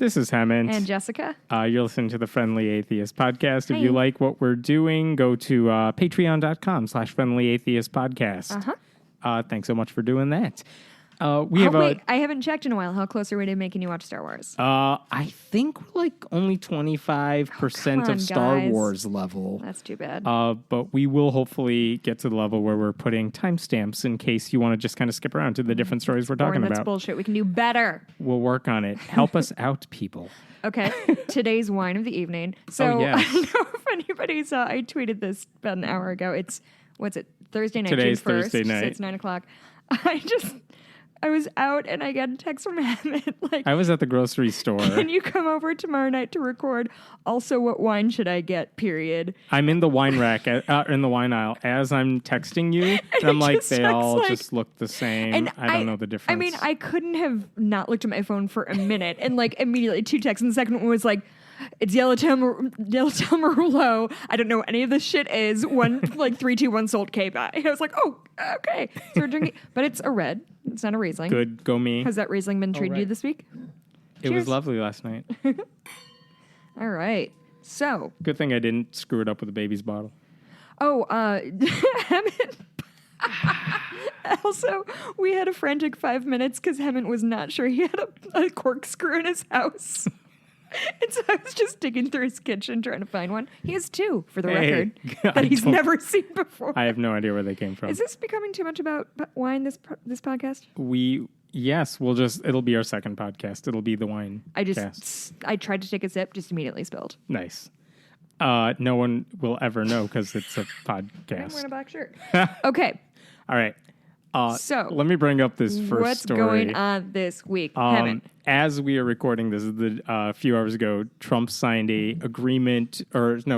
This is Hemant. And Jessica. You're listening to the Friendly Atheist podcast. If you like what we're doing, go to patreon.com/friendlyatheistpodcast. Thanks so much for doing that. Wait, I haven't checked in a while. How close are we to making you watch Star Wars? I think we're like only 25% of Star Wars level. That's too bad. But we will hopefully get to the level where we're putting timestamps in case you want to just kind of skip around to the different stories we're talking about. That's bullshit. We can do better. We'll work on it. Help us out, people. Okay. Today's wine of the evening. So yes. I don't know if anybody saw, I tweeted this about an hour ago. It's, Thursday night, Today's June 1st. Thursday night. So it's 9 o'clock. I was out and I got a text from Hammond I was at the grocery store. Can you come over tomorrow night to record? Also, what wine should I get? Period. I'm in the wine rack, in the wine aisle, as I'm texting you. And I'm like, they all just look the same. And I don't know the difference. I mean, I couldn't have not looked at my phone for a minute. And immediately 2 texts. And the second one was like, it's Yellowtail Merlot. I don't know what any of this shit is. 321 Salt K. Bye. I was like, oh, okay. So we're drinking, but it's a red. It's not a Riesling. Good, go me. Has that Riesling been treated you this week? It was lovely last night. All right. So. Good thing I didn't screw it up with a baby's bottle. Oh, Hemant. Also, we had a frantic 5 minutes because Hemant was not sure he had a corkscrew in his house. And so I was just digging through his kitchen trying to find one. He has 2, for the record, that he's never seen before. I have no idea where they came from. Is this becoming too much about wine, this podcast? It'll be our second podcast. It'll be the wine cast. I tried to take a sip, just immediately spilled. Nice. No one will ever know because it's a podcast. I'm wearing a black shirt. Okay. All right. So let me bring up this first story. What's going on this week? As we are recording this, a few hours ago, Trump signed a agreement,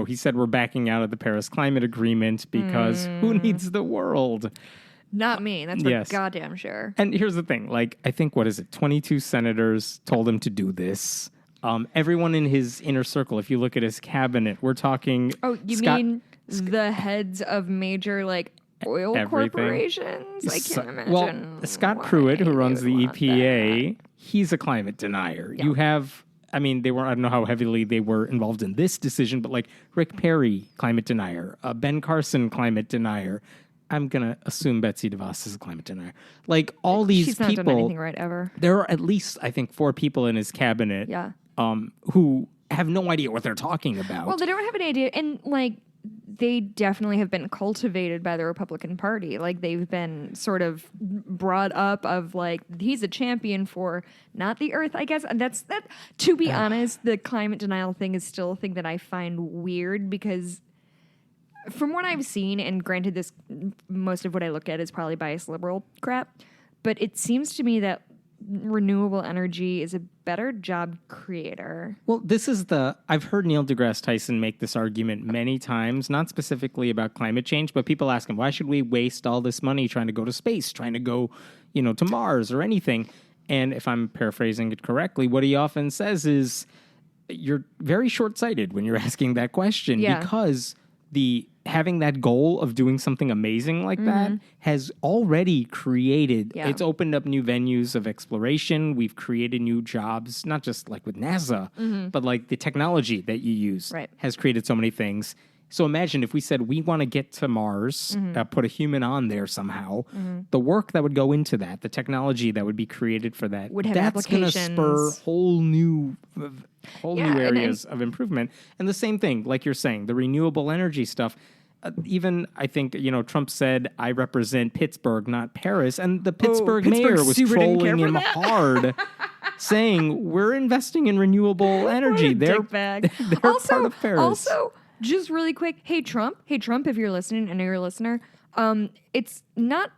he said we're backing out of the Paris Climate Agreement because who needs the world? Not me. That's for goddamn sure. And here's the thing. I think, 22 senators told him to do this. Everyone in his inner circle, if you look at his cabinet, we're talking... Oh, you mean the heads of major, oil corporations? I can't imagine. Well, Scott Pruitt, who runs the EPA, he's a climate denier. Yeah. You have, I don't know how heavily they were involved in this decision, but Rick Perry, climate denier, Ben Carson, climate denier. I'm going to assume Betsy DeVos is a climate denier. All these She's people. She's not done anything right ever. There are at least, I think, 4 people in his cabinet who have no idea what they're talking about. Well, they don't have an idea. And, they definitely have been cultivated by the Republican Party. They've been sort of brought up of he's a champion for not the earth, I guess. And that's that. To be honest, the climate denial thing is still a thing that I find weird because from what I've seen, and granted most of what I look at is probably biased liberal crap, but it seems to me that renewable energy is a better job creator. Well, I've heard Neil deGrasse Tyson make this argument many times, not specifically about climate change, but people ask him, why should we waste all this money trying to go to space, trying to go, to Mars or anything? And if I'm paraphrasing it correctly, what he often says is, you're very short-sighted when you're asking that question because having that goal of doing something amazing like that has already created, it's opened up new venues of exploration. We've created new jobs, not just with NASA, but the technology that you use has created so many things. So imagine if we said we want to get to Mars, put a human on there somehow, the work that would go into that, the technology that would be created for that, that's going to spur whole new areas of improvement. And the same thing, like you're saying, the renewable energy stuff. Even, I think, Trump said, I represent Pittsburgh, not Paris. And the Pittsburgh mayor was trolling him hard, saying, we're investing in renewable energy. They're part of Paris. Also, just really quick, hey, Trump, if you're listening, I know you're a listener, it's not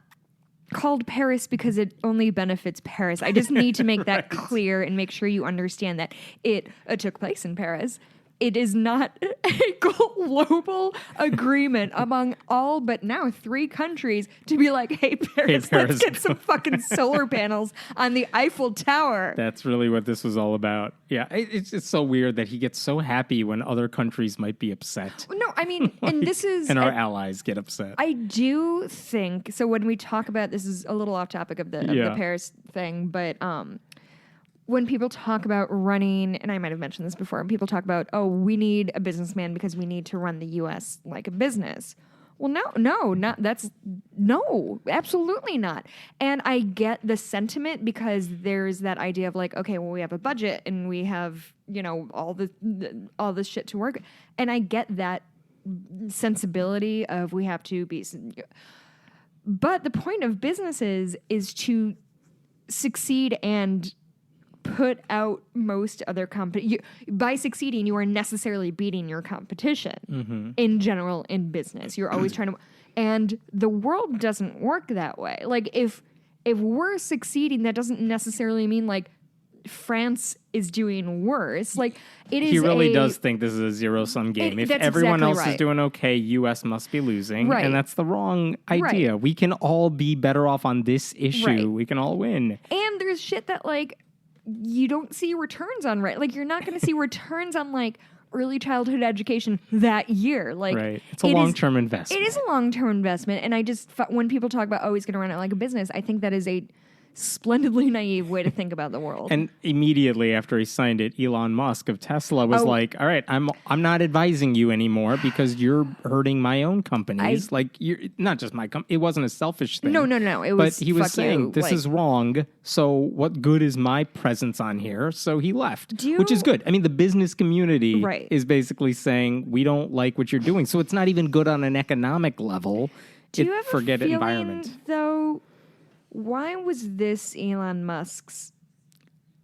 called Paris because it only benefits Paris. I just need to make that clear and make sure you understand that it took place in Paris. It is not a global agreement among all but now 3 countries to be like, hey, Paris, let's get some fucking solar panels on the Eiffel Tower. That's really what this was all about. Yeah, it's so weird that he gets so happy when other countries might be upset. No, and this is... and our allies get upset. I do think... So when we talk about... This is a little off topic of the Paris thing, but... when people talk about running, and I might have mentioned this before, and people talk about, oh, we need a businessman because we need to run the U.S. like a business. Well, no, absolutely not. And I get the sentiment because there's that idea of like, okay, well, we have a budget and we have, all this shit to work. And I get that sensibility of we have to be. But the point of businesses is to succeed and put out most other by succeeding, you are necessarily beating your competition in general in business. You're always trying to, and the world doesn't work that way. Like if we're succeeding, that doesn't necessarily mean like France is doing worse. Like it is. He really does think this is a zero-sum game. If everyone else is doing okay, U.S. must be losing, and that's the wrong idea. Right. We can all be better off on this issue. Right. We can all win. And there's shit that like you don't see returns on, right? Like you're not going to see returns on like early childhood education that year. Like it's a long-term investment. It is a long-term investment, and I just when people talk about he's going to run it like a business, I think that is a splendidly naive way to think about the world. And immediately after he signed it, Elon Musk of Tesla was like, "All right, I'm not advising you anymore because you're hurting my own companies. You're not just my company. It wasn't a selfish thing. No. It was. But he was saying this is wrong. So what good is my presence on here? So he left, which is good. I mean, the business community is basically saying we don't like what you're doing. So it's not even good on an economic level. Do you have forget a feeling, environment though? Why was this Elon Musk's?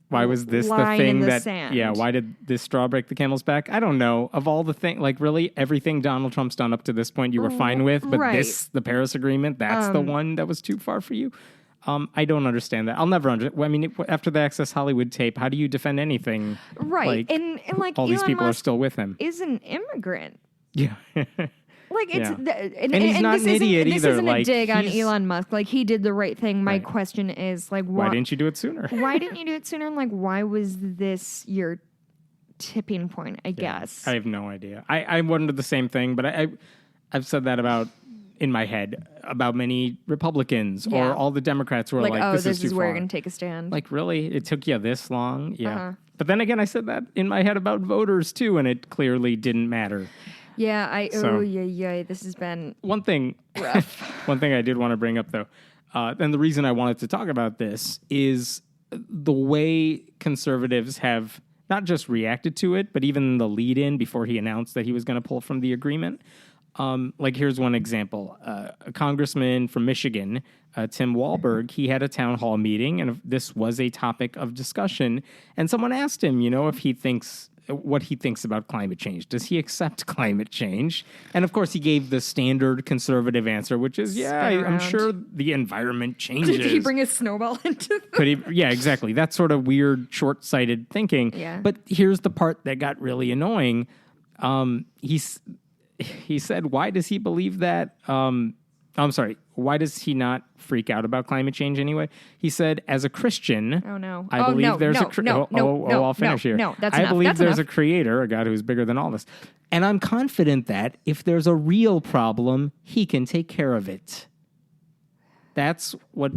Why was this the thing that? Sand? Yeah. Why did this straw break the camel's back? I don't know. Of all the things, like really everything Donald Trump's done up to this point, you were fine with, but the Paris Agreement, that's the one that was too far for you. I don't understand that. I'll never understand. I mean, after the Access Hollywood tape, how do you defend anything? Right, and like all Elon these people Musk are still with him. Is an immigrant. Yeah. Like it's and he's not an idiot either. This isn't a dig on Elon Musk. Like he did the right thing. My question is like, why didn't you do it sooner? Why didn't you do it sooner? And like, why was this your tipping point? I guess I have no idea. I wondered the same thing, but I've said that about in my head about many Republicans or all the Democrats who are like, this is where you're far. going to take a stand. Like really, it took you this long? Yeah. But then again, I said that in my head about voters too, and it clearly didn't matter. Yeah, this has been one thing. Rough. One thing I did want to bring up, though, and the reason I wanted to talk about this is the way conservatives have not just reacted to it, but even the lead-in before he announced that he was going to pull from the agreement. Like, here's one example. A congressman from Michigan, Tim Walberg, he had a town hall meeting, and this was a topic of discussion. And someone asked him, if he thinks what he thinks about climate change. Does he accept climate change? And of course, he gave the standard conservative answer, which is, I'm sure the environment changes. Did he bring a snowball into Could he? Yeah, exactly. That's sort of weird, short-sighted thinking. Yeah. But here's the part that got really annoying. He said, why does he believe that? I'm sorry. Why does he not freak out about climate change anyway? He said, as a Christian, I believe there's I'll finish here. No, that's I enough. believe that's there's enough. a creator, a God who's bigger than all this. And I'm confident that if there's a real problem, he can take care of it. That's what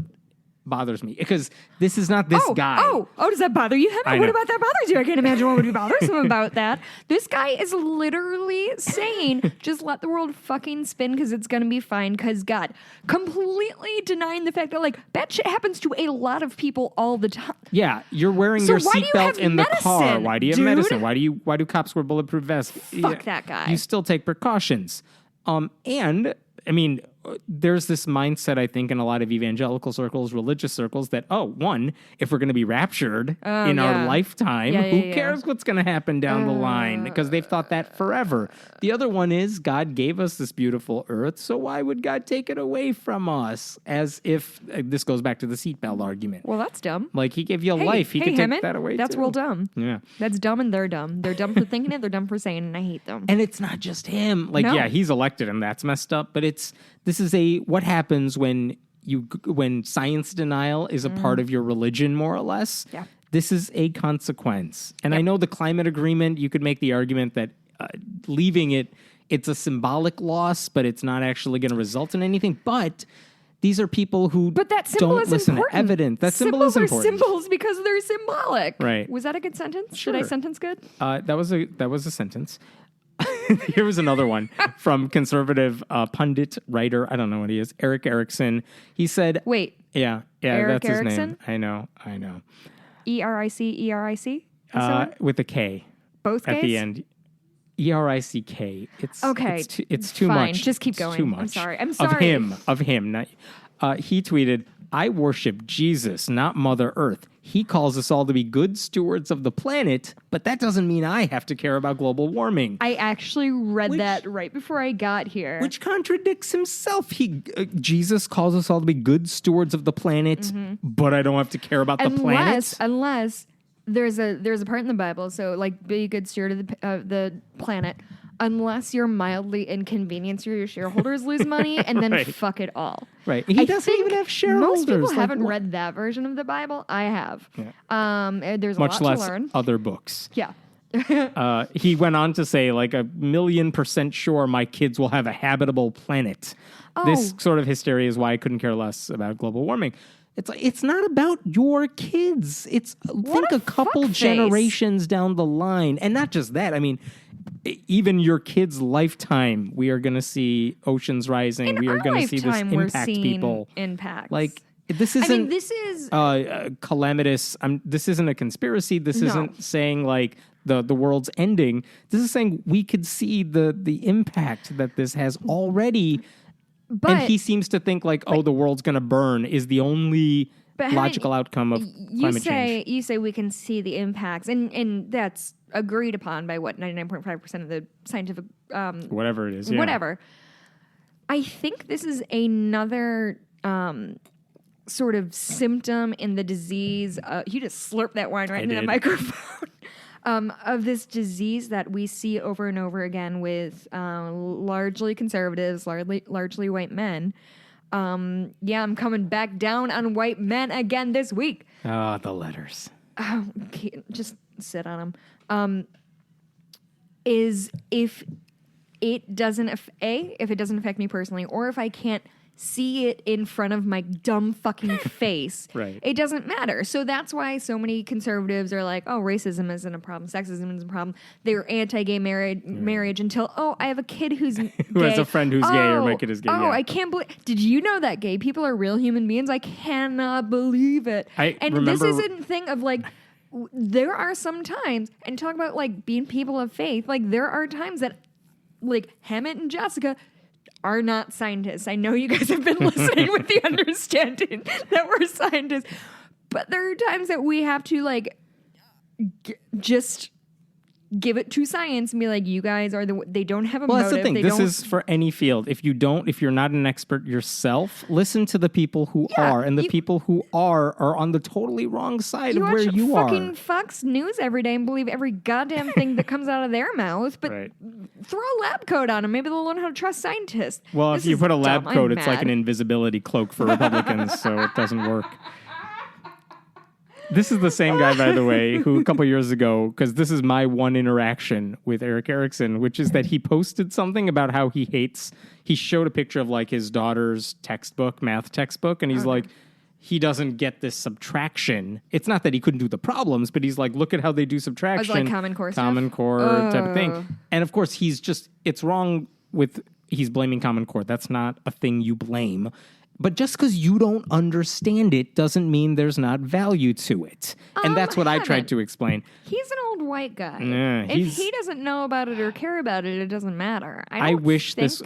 bothers me, because this is not this guy. Does that bother you? What about that bothers you? I can't imagine what would be bothersome about that. This guy is literally saying, just let the world fucking spin because it's going to be fine because God. Completely denying the fact that like bad shit happens to a lot of people all the time. Yeah, you're wearing your seatbelt in the car. Why do you have medicine? Why do cops wear bulletproof vests? Fuck that guy. You still take precautions. And I mean, there's this mindset, I think, in a lot of evangelical circles, religious circles, that, if we're going to be raptured in our lifetime, who cares what's going to happen down the line? Because they've thought that forever. The other one is, God gave us this beautiful earth, so why would God take it away from us? As if, this goes back to the seatbelt argument. Well, that's dumb. Like, he gave you a life. He could take that away, That's too. real dumb. Yeah. That's dumb, and they're dumb. They're dumb for thinking it, they're dumb for saying it, and I hate them. And it's not just him. Like, he's elected him. That's messed up. But this is what happens when science denial is a part of your religion, more or less. Yeah. This is a consequence. And I know the climate agreement, you could make the argument that leaving it's a symbolic loss, but it's not actually going to result in anything. But These are people who But that symbol don't is listen important. to evidence. That symbol is Symbols are important. symbols because they're symbolic. Right. Was that a good sentence? Sure. Did I sentence good? That was a sentence. Here was another one from conservative pundit, writer, I don't know what he is, Eric Erickson. He said... Wait. Yeah, Eric that's his Erickson? name. I know. Eric? With a K. Both Ks? At the end. ERICK. It's okay. It's too Fine. much. Just keep It's going. too much. I'm sorry. Of him. Not, he tweeted, "I worship Jesus, not Mother Earth. He calls us all to be good stewards of the planet, but that doesn't mean I have to care about global warming." I actually read that right before I got here. Which contradicts himself. Jesus calls us all to be good stewards of the planet, but I don't have to care about the planet. Unless there's a part in the Bible, so like be a good steward of the planet, unless you're mildly inconvenienced or your shareholders lose money, and then Right. fuck it all. Right. He doesn't even have shareholders. Most people Like, haven't read that version of the Bible. I have. Yeah. There's Much a lot less to learn. other books. Yeah. He went on to say, like, 1,000,000% sure my kids will have a habitable planet. This sort of hysteria is why I couldn't care less about global warming. It's like, it's not about your kids. It's think a couple generations down the line. And not just that. I mean, even your kids' lifetime, we are going to see oceans rising. We are going to see this impact people. Impacts. Like, this isn't... I mean, this is... calamitous. This isn't a conspiracy. This isn't saying, like, the world's ending. This is saying we could see the impact that this has already... But, and he seems to think like, the world's going to burn is the only logical outcome of climate change. You say we can see the impacts, and that's agreed upon by 99.5% of the scientific whatever it is. Yeah. Whatever. I think this is another sort of symptom in the disease. You just slurped that wine right into the microphone. Of this disease that we see over and over again with largely conservatives, largely white men. I'm coming back down on white men again this week. Oh, the letters. Oh, just sit on them. Is if it doesn't if it doesn't affect me personally, or if I can't see it in front of my dumb fucking face, right. It doesn't matter. So that's why so many conservatives are like, racism isn't a problem, sexism isn't a problem. They're anti-gay marriage until, I have a kid who's gay. Who has a friend who's gay, or my kid is gay. I can't believe... Did you know that gay people are real human beings? I cannot believe it. This isn't a thing of like... There are some times, and talk about like being people of faith, like there are times that like Hammett and Jessica are not scientists. I know you guys have been listening with the understanding that we're scientists, but there are times that we have to like just give it to science and be like, you guys are they don't have a motive. That's the thing. This is for any field. If you're not an expert yourself, listen to the people who are, and the people who are on the totally wrong side of where you are. You watch fucking Fox News every day and believe every goddamn thing that comes out of their mouth, but throw a lab coat on them. Maybe they'll learn how to trust scientists. Well, if you put a lab coat, it's like an invisibility cloak for Republicans, so it doesn't work. This is the same guy, by the way, who a couple years ago, because this is my one interaction with Eric Erickson, which is that he posted something about how he showed a picture of like his daughter's math textbook, and he's like, he doesn't get this subtraction. It's not that he couldn't do the problems, but he's like, look at how they do subtraction. Like Common Core type of thing. And of course, it's wrong he's blaming Common Core. That's not a thing you blame. But just because you don't understand it doesn't mean there's not value to it. And that's what I tried to explain. He's an old white guy. If he doesn't know about it or care about it, it doesn't matter. I wish this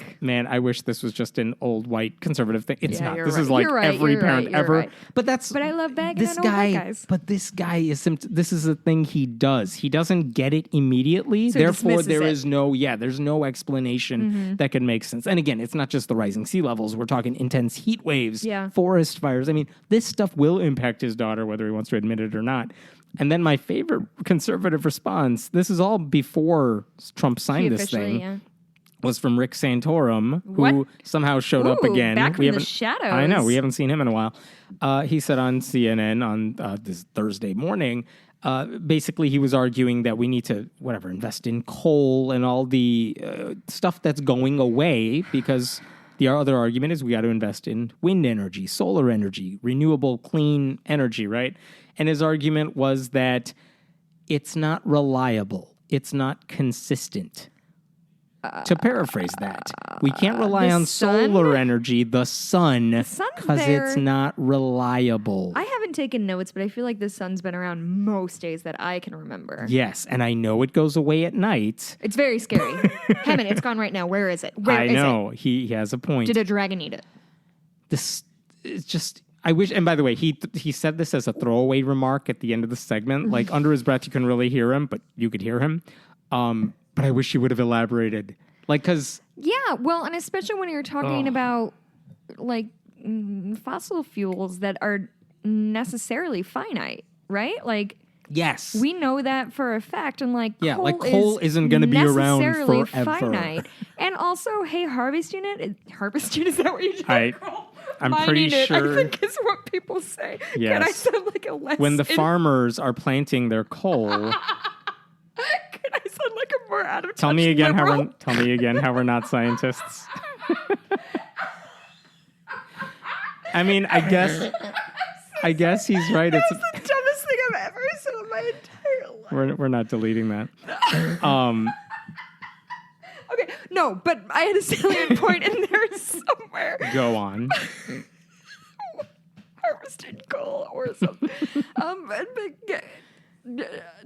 was just an old white conservative thing. It's not. This is like every parent ever. Right. But I love bagging on old white guys. But this guy this is a thing he does. He doesn't get it immediately. So therefore, there's no explanation that can make sense. And again, it's not just the rising sea levels. We're talking intense heat waves, forest fires. I mean, this stuff will impact his daughter, whether he wants to admit it or not. And then my favorite conservative response, this is all before Trump signed this thing, was from Rick Santorum, who somehow showed up again. Back from the shadows. I know, we haven't seen him in a while. He said on CNN on this Thursday morning, basically he was arguing that we need to, invest in coal and all the stuff that's going away because The other argument is we got to invest in wind energy, solar energy, renewable, clean energy, right? And his argument was that it's not reliable. It's not consistent. To paraphrase that, we can't rely on solar energy, the sun, because it's not reliable. I haven't taken notes, but I feel like the sun's been around most days that I can remember. Yes, and I know it goes away at night. It's very scary. Hammond, it's gone right now. Where is it? I know. He has a point. Did a dragon eat it? This is just... I wish, and by the way, he said this as a throwaway remark at the end of the segment. Like, under his breath, you couldn't really hear him, but you could hear him. But I wish he would have elaborated. Like, because... Yeah, well, and especially when you're talking about, like, fossil fuels that are necessarily finite, right? Like... Yes. We know that for a fact. And, like, yeah, coal isn't going to be around forever. Finite. And also, hey, harvesting it... Harvesting, is that what you just called? I'm pretty sure. I think is what people say. Yes. Can I sound like a less... When the farmers are planting their coal... Can I sound like a more out of touch Tell me again liberal? how we're not scientists. I mean, I guess he's right. That's the dumbest thing I've ever said in my entire life. We're not deleting that. Okay, no, but I had a salient point in there somewhere. Go on. Harvesting coal or something.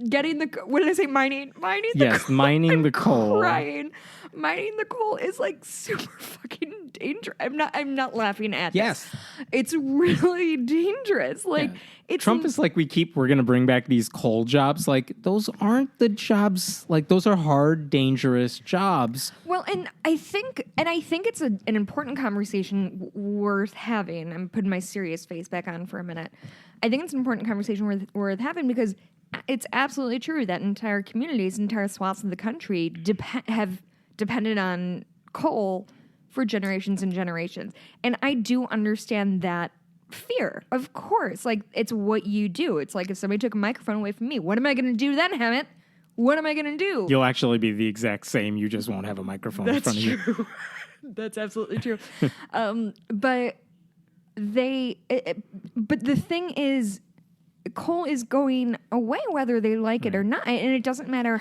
Getting the... What did I say? Mining the yes, coal. mining the coal. Crying. Mining the coal is like super fucking dangerous. I'm not laughing at yes. this. It's really dangerous. Like Trump is like, we're going to bring back these coal jobs. Like, those aren't the jobs. Like, those are hard, dangerous jobs. Well, and I think it's an important conversation worth having. I'm putting my serious face back on for a minute. I think it's an important conversation worth having because it's absolutely true that entire communities, entire swaths of the country have depended on coal for generations and generations. And I do understand that fear, of course. Like, it's what you do. It's like if somebody took a microphone away from me, what am I going to do then, Hammett? What am I going to do? You'll actually be the exact same. You just won't have a microphone in front of you. That's true. That's absolutely true. But the thing is, coal is going away whether they like it or not. And it doesn't matter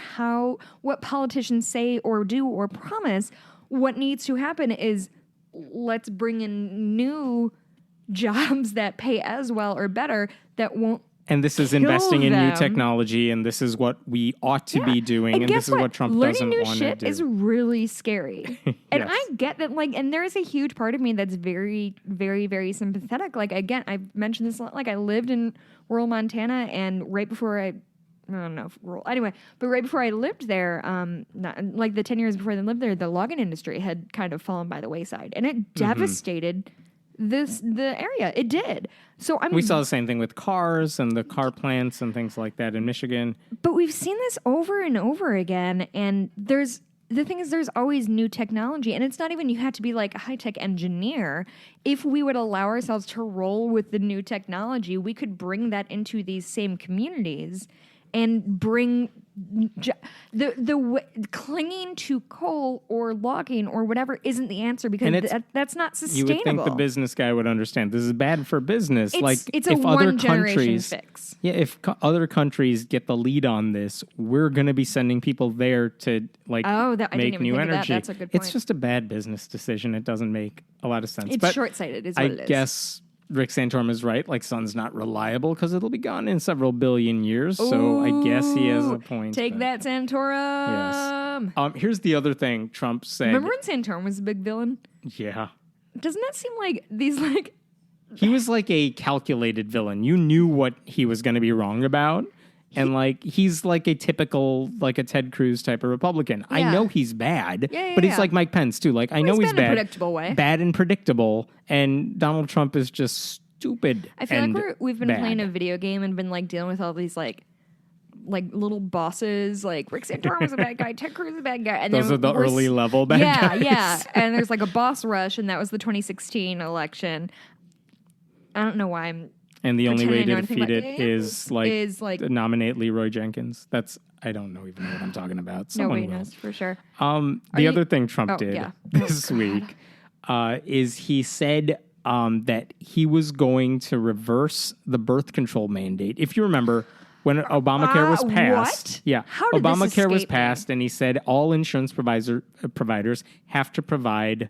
what politicians say or do or promise. What needs to happen is let's bring in new jobs that pay as well or better that won't. And this is investing in new technology, and this is what we ought to be doing, and this is what Trump doesn't want to do. Learning new shit is really scary. And I get that, like, and there is a huge part of me that's very, very, very sympathetic. Like, again, I've mentioned this a lot. Like, I lived in rural Montana, and right before I don't know if rural. Anyway, but right before I lived there, like the 10 years before I lived there, the logging industry had kind of fallen by the wayside, and it devastated the area. It did. So we saw the same thing with cars and the car plants and things like that in Michigan. But we've seen this over and over again, and the thing is, there's always new technology, and it's not even you have to be like a high-tech engineer. If we would allow ourselves to roll with the new technology, we could bring that into these same communities and bring the clinging to coal or logging or whatever isn't the answer because that's not sustainable. You would think the business guy would understand. This is bad for business. It's a one-generation fix. Yeah, if other countries get the lead on this, we're going to be sending people there to make new energy. That's a good point. It's just a bad business decision. It doesn't make a lot of sense. It's short-sighted is what it is. I guess Rick Santorum is right. Like, sun's not reliable because it'll be gone in several billion years. Ooh, so I guess he has a point. Take that, Santorum. Yes. Here's the other thing Trump said. Remember when Santorum was a big villain? Yeah. Doesn't that seem like these like... He was like a calculated villain. You knew what he was going to be wrong about. And, like, he's like a typical, like a Ted Cruz type of Republican. Yeah. I know he's bad, but he's like Mike Pence, too. Like, I know he's bad. In a predictable way. Bad and predictable. And Donald Trump is just stupid. I feel like we've been playing a video game and been, like, dealing with all these, like little bosses. Like, Rick Santorum was a bad guy. Ted Cruz is a bad guy. And those are the early level bad guys. Yeah. And there's, like, a boss rush, and that was the 2016 election. I don't know why I'm... And the only way to defeat it is like nominate Leroy Jenkins. I don't even know what I'm talking about. Someone Nobody knows for sure. The other thing Trump did this week is he said that he was going to reverse the birth control mandate. If you remember, when Obamacare was passed, what? yeah, How did this Obamacare was escape me? passed, and he said all insurance providers have to provide,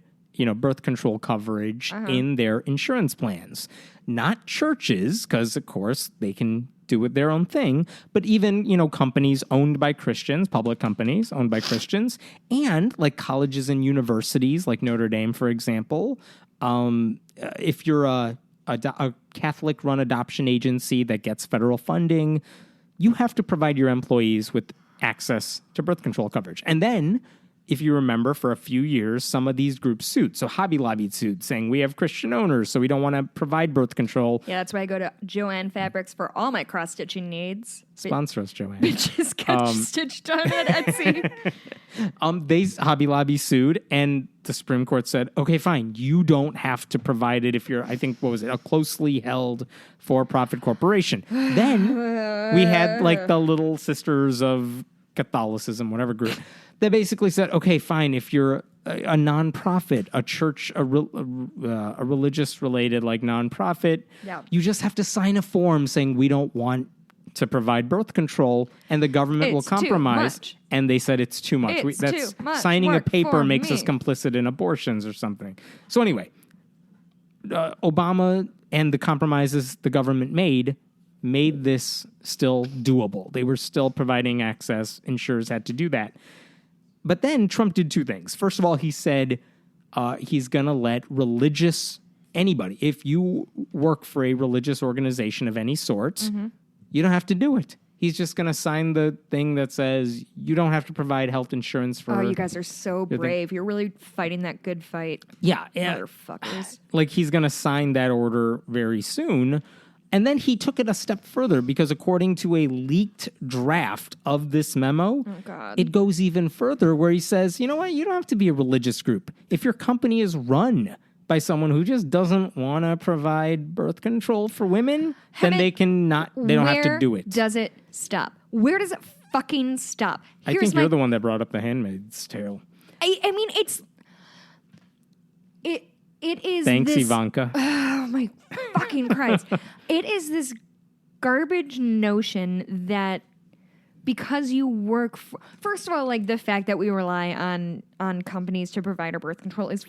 birth control coverage in their insurance plans. Not churches, because of course they can do it their own thing, but even, companies owned by Christians, public companies owned by Christians, and like colleges and universities, like Notre Dame, for example. If you're a Catholic-run adoption agency that gets federal funding, you have to provide your employees with access to birth control coverage. And then, if you remember, for a few years, some of these groups sued. So Hobby Lobby sued, saying we have Christian owners, so we don't want to provide birth control. Yeah, that's why I go to Joanne Fabrics for all my cross-stitching needs. Sponsor us, Joanne. Bitches get stitched on at Etsy. Hobby Lobby sued, and the Supreme Court said, okay, fine, you don't have to provide it if you're, I think, a closely held for-profit corporation. Then we had like the Little Sisters of Catholicism, whatever group, that basically said, okay, fine, if you're a nonprofit, a church, a religious-related like nonprofit, you just have to sign a form saying we don't want to provide birth control, and the government will compromise. And they said it's too much. Too much signing a paper makes me. us complicit in abortions or something. So anyway, Obama and the compromises the government made this still doable. They were still providing access. Insurers had to do that. But then Trump did two things. First of all, he said he's going to let anybody, if you work for a religious organization of any sort, you don't have to do it. He's just going to sign the thing that says you don't have to provide health insurance for... Oh, you guys are so brave. You're really fighting that good fight. Yeah. Motherfuckers. Like, he's going to sign that order very soon. And then he took it a step further because according to a leaked draft of this memo, it goes even further where he says, you know what, you don't have to be a religious group. If your company is run by someone who just doesn't want to provide birth control for women, then they don't have to do it. Where does it stop? Where does it fucking stop? I think you're the one that brought up The Handmaid's Tale. I mean, it is Thanks, this, Ivanka. Oh my fucking Christ. It is this garbage notion that because you work for, first of all, like the fact that we rely on companies to provide our birth control is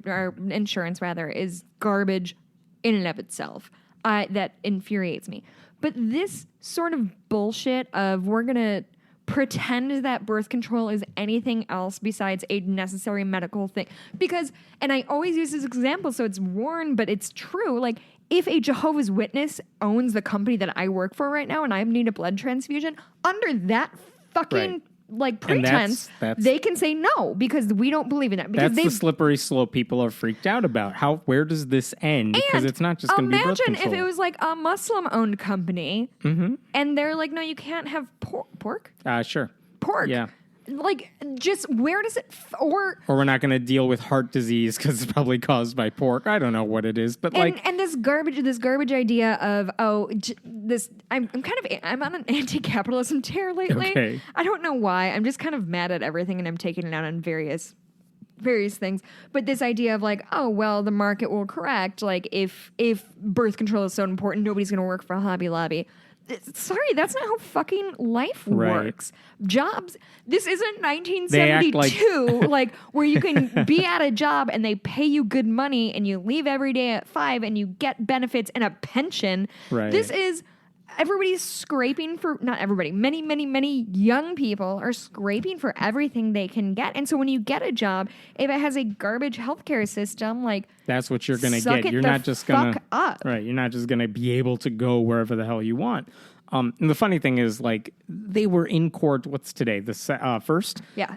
our insurance rather, is garbage in and of itself. That infuriates me. But this sort of bullshit of we're going to pretend that birth control is anything else besides a necessary medical thing. Because, and I always use this example, so it's worn, but it's true. Like, if a Jehovah's Witness owns the company that I work for right now and I need a blood transfusion, under that fucking like pretense, they can say no because we don't believe in that. Because that's the slippery slope people are freaked out about. Where does this end? Because it's not just going to be birth control. Imagine if it was like a Muslim-owned company and they're like, no, you can't have pork? Sure. Pork. Yeah. Like, just where does it... Or we're not going to deal with heart disease because it's probably caused by pork. I don't know what it is, but and this garbage idea of I'm on an anti-capitalism tear lately. Okay. I don't know why. I'm just kind of mad at everything, and I'm taking it out on various things. But this idea of like, oh well, the market will correct. Like if birth control is so important, nobody's going to work for a Hobby Lobby. Sorry, that's not how fucking life works. Jobs. This isn't 1972, like where you can be at a job and they pay you good money and you leave every day at 5 and you get benefits and a pension. Right. This is everybody's scraping for, not everybody, many young people are scraping for everything they can get. And so when you get a job, if it has a garbage healthcare system, like, that's what you're going to get. You're not just going to, right. You're not just going to be able to go wherever the hell you want. And the funny thing is, like, they were in court. What's today? The first? Yeah.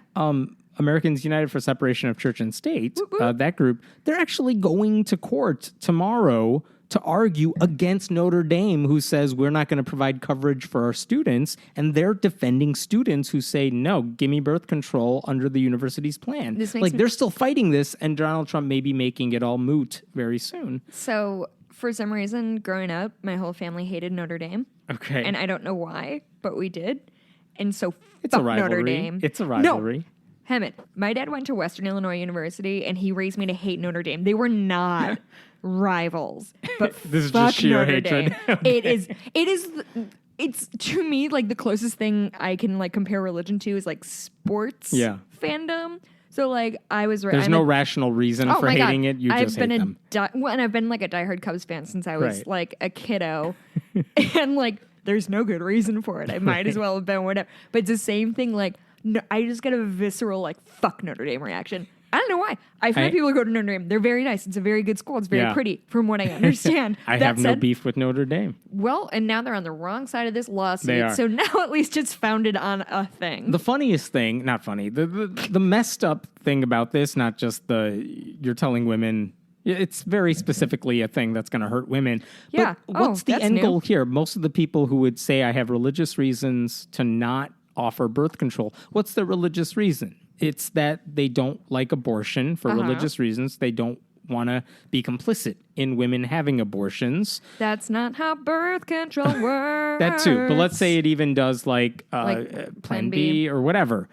Americans United for Separation of Church and State, that group, they're actually going to court tomorrow to argue against Notre Dame, who says we're not going to provide coverage for our students, and they're defending students who say, no, give me birth control under the university's plan. They're still fighting this, and Donald Trump may be making it all moot very soon. So, for some reason, growing up, my whole family hated Notre Dame. Okay. And I don't know why, but we did. And so, it's a rivalry. Notre Dame. It's a rivalry. No. Hammett, my dad went to Western Illinois University, and he raised me to hate Notre Dame. They were not rivals, but This is fuck just sheer Notre hatred. Dame. It's to me like the closest thing I can like compare religion to is like sports fandom. So like I was There's no rational reason for hating it. You just hate them. And I've been like a diehard Cubs fan since I was like a kiddo, and like there's no good reason for it. I might as well have been whatever. But it's the same thing. Like no, I just get a visceral like fuck Notre Dame reaction. I don't know why. I've heard people go to Notre Dame. They're very nice. It's a very good school. It's very pretty, from what I understand. I have no beef with Notre Dame. Well, and now they're on the wrong side of this lawsuit. They are. So now at least it's founded on a thing. The funniest thing, not funny, the messed up thing about this, not just you're telling women, it's very specifically a thing that's going to hurt women. Yeah. But what's the end goal here? Most of the people who would say I have religious reasons to not offer birth control, what's the religious reason? It's that they don't like abortion for religious reasons. They don't want to be complicit in women having abortions. That's not how birth control works. That too. But let's say it even does like Plan B or whatever.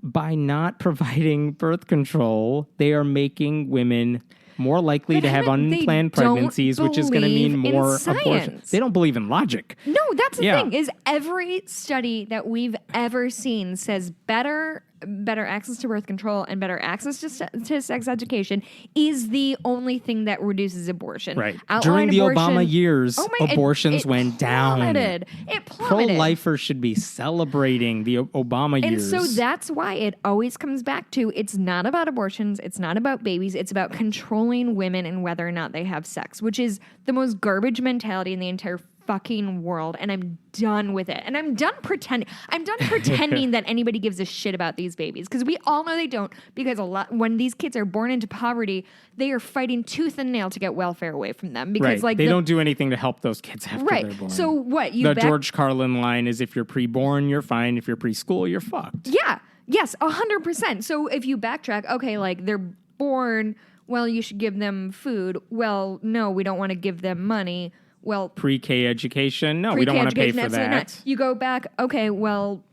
By not providing birth control, they are making women more likely to have unplanned pregnancies, which is going to mean more abortions. They don't believe in logic. No, that's the thing, is every study that we've ever seen says better access to birth control and better access to sex education is the only thing that reduces abortion. Right. Outline During the abortion, Obama years, abortions went down. It plummeted. Pro-lifers should be celebrating the Obama years. And so that's why it always comes back to, it's not about abortions, it's not about babies, it's about controlling women and whether or not they have sex, which is the most garbage mentality in the entire fucking world, and I'm done with it. And I'm done pretending that anybody gives a shit about these babies, because we all know they don't, because when these kids are born into poverty, they are fighting tooth and nail to get welfare away from them, because like they don't do anything to help those kids after they're born. So what George Carlin line is, if you're preborn, you're fine. If you're preschool, you're fucked. Yeah. Yes, 100%. So if you backtrack, okay, like they're born, well, you should give them food. Well, no, we don't want to give them money. Well, pre-K education. No, we don't want to pay for that. Not. You go back, okay, well,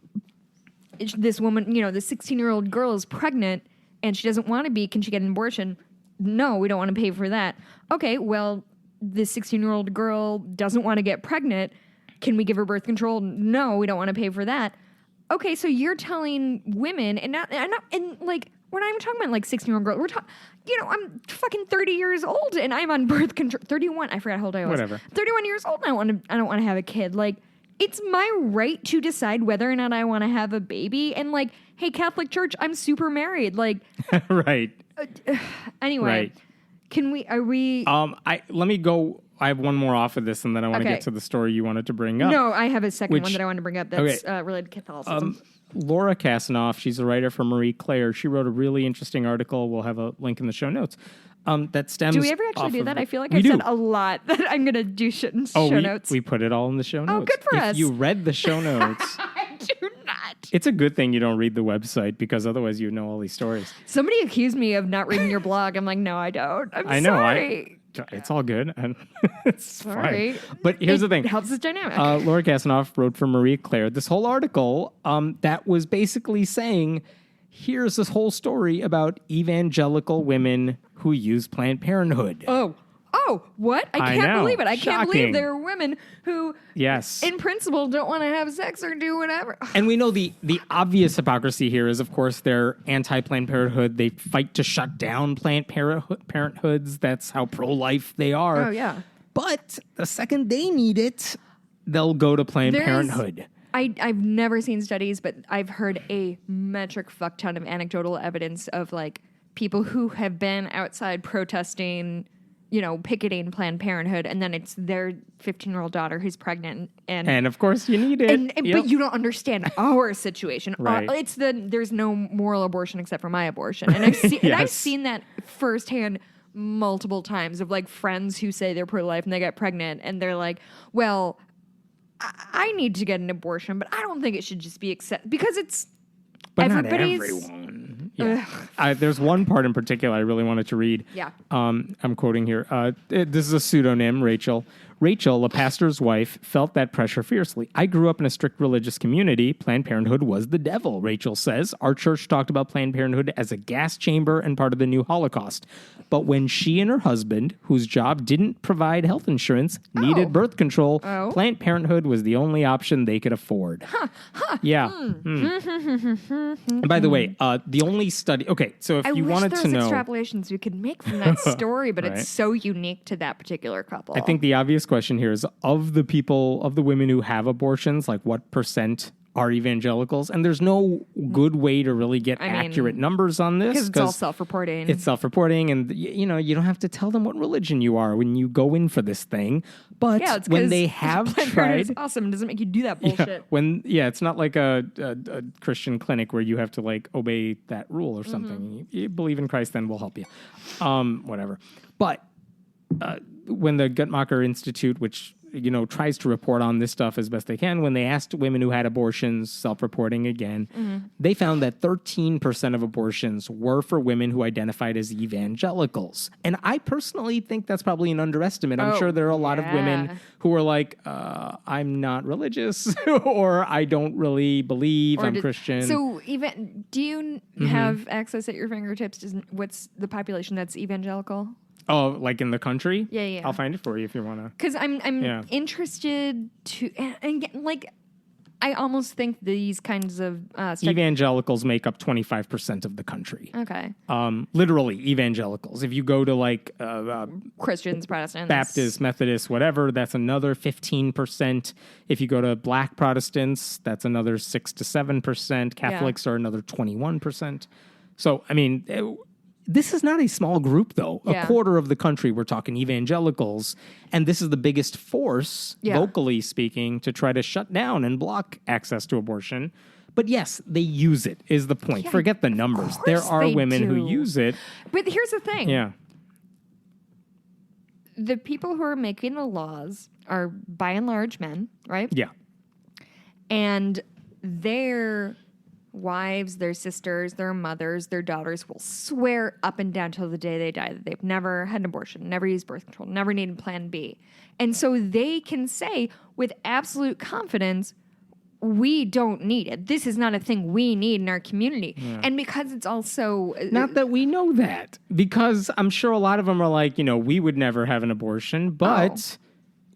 this woman, the 16-year-old girl is pregnant and she doesn't want to be. Can she get an abortion? No, we don't want to pay for that. Okay, well, this 16-year-old girl doesn't want to get pregnant. Can we give her birth control? No, we don't want to pay for that. Okay, so you're telling women, and like, we're not even talking about like 16-year-old girl. We're talking, I'm fucking 30 years old and I'm on birth control. 31. I forgot how old I was. Whatever. 31 years old and I don't want to have a kid. Like, it's my right to decide whether or not I want to have a baby. And like, hey, Catholic Church, I'm super married. Like, right. Anyway, are we? Let me go. I have one more off of this, and then I want to get to the story you wanted to bring up. No, I have a second one that I want to bring up that's related to Catholicism. Laura Kasanoff, she's a writer for Marie Claire. She wrote a really interesting article. We'll have a link in the show notes. That stems. Do we ever actually do that? I feel like I've said a lot that I'm going to do shit in show notes. We put it all in the show notes. Oh, good for us. If you read the show notes. I do not. It's a good thing you don't read the website, because otherwise you know all these stories. Somebody accused me of not reading your blog. I'm like, no, I don't. I know. Sorry. It's all good. It's fine. But here's the thing. It helps us dynamic. Laura Kasanoff wrote for Marie Claire this whole article that was basically saying, here's this whole story about evangelical women who use Planned Parenthood. Oh, what? I can't believe it. I can't believe there are women who, in principle, don't want to have sex or do whatever. And we know the obvious hypocrisy here is, of course, they're anti-Planned Parenthood. They fight to shut down Planned Parenthoods. That's how pro-life they are. Oh, yeah. But the second they need it, they'll go to Planned Parenthood. I've never seen studies, but I've heard a metric fuck ton of anecdotal evidence of like people who have been outside protesting, picketing Planned Parenthood, and then it's their 15-year-old daughter who's pregnant, and of course you need it. But you don't understand our situation. Right. There's no moral abortion except for my abortion, and I've seen that firsthand multiple times of like friends who say they're pro-life and they get pregnant and they're like, well, I need to get an abortion, but I don't think it should just be accepted because it's. But not everyone. Yeah. There's one part in particular I really wanted to read. Yeah. I'm quoting here. This is a pseudonym, Rachel. Rachel, a pastor's wife, felt that pressure fiercely. I grew up in a strict religious community. Planned Parenthood was the devil, Rachel says. Our church talked about Planned Parenthood as a gas chamber and part of the new Holocaust. But when she and her husband, whose job didn't provide health insurance, needed birth control, Planned Parenthood was the only option they could afford. Yeah. And by the way, the only study... Okay, so if you wanted to know... I wish there was extrapolations we could make from that story, but it's so unique to that particular couple. I think the obvious question here is, of the women who have abortions, like what percent are evangelicals? And there's no good way to really get accurate numbers on this. Because it's all self-reporting. It's self-reporting, and you don't have to tell them what religion you are when you go in for this thing. But when they have tried... It's awesome. It doesn't make you do that bullshit. It's not like a Christian clinic where you have to like obey that rule or something. You believe in Christ, then we'll help you. Whatever. But when the Guttmacher Institute, which tries to report on this stuff as best they can, when they asked women who had abortions, self-reporting again, they found that 13% of abortions were for women who identified as evangelicals. And I personally think that's probably an underestimate. I'm sure there are a lot of women who are like, I'm not religious, or I don't really believe I'm Christian. So do you have access at your fingertips? What's the population that's evangelical? Oh, like in the country? Yeah. I'll find it for you if you want to. Because I'm interested to, and like, I almost think these kinds of evangelicals make up 25% of the country. Okay. Literally evangelicals. If you go to like Christians, Protestants, Baptists, Methodists, whatever, that's another 15%. If you go to Black Protestants, that's another 6 to 7%. Catholics are another 21%. So I mean. This is not a small group, though. A quarter of the country, we're talking evangelicals. And this is the biggest force, vocally speaking, to try to shut down and block access to abortion. But yes, they use it, is the point. Forget the numbers. There are women who use it. But here's the thing. Yeah. The people who are making the laws are, by and large, men, right? Yeah. And their wives, their sisters, their mothers, their daughters will swear up and down till the day they die that they've never had an abortion, never used birth control, never needed Plan B. And so they can say with absolute confidence, we don't need it. This is not a thing we need in our community. Yeah. And because it's also... Not that we know that. Because I'm sure a lot of them are like, we would never have an abortion, but...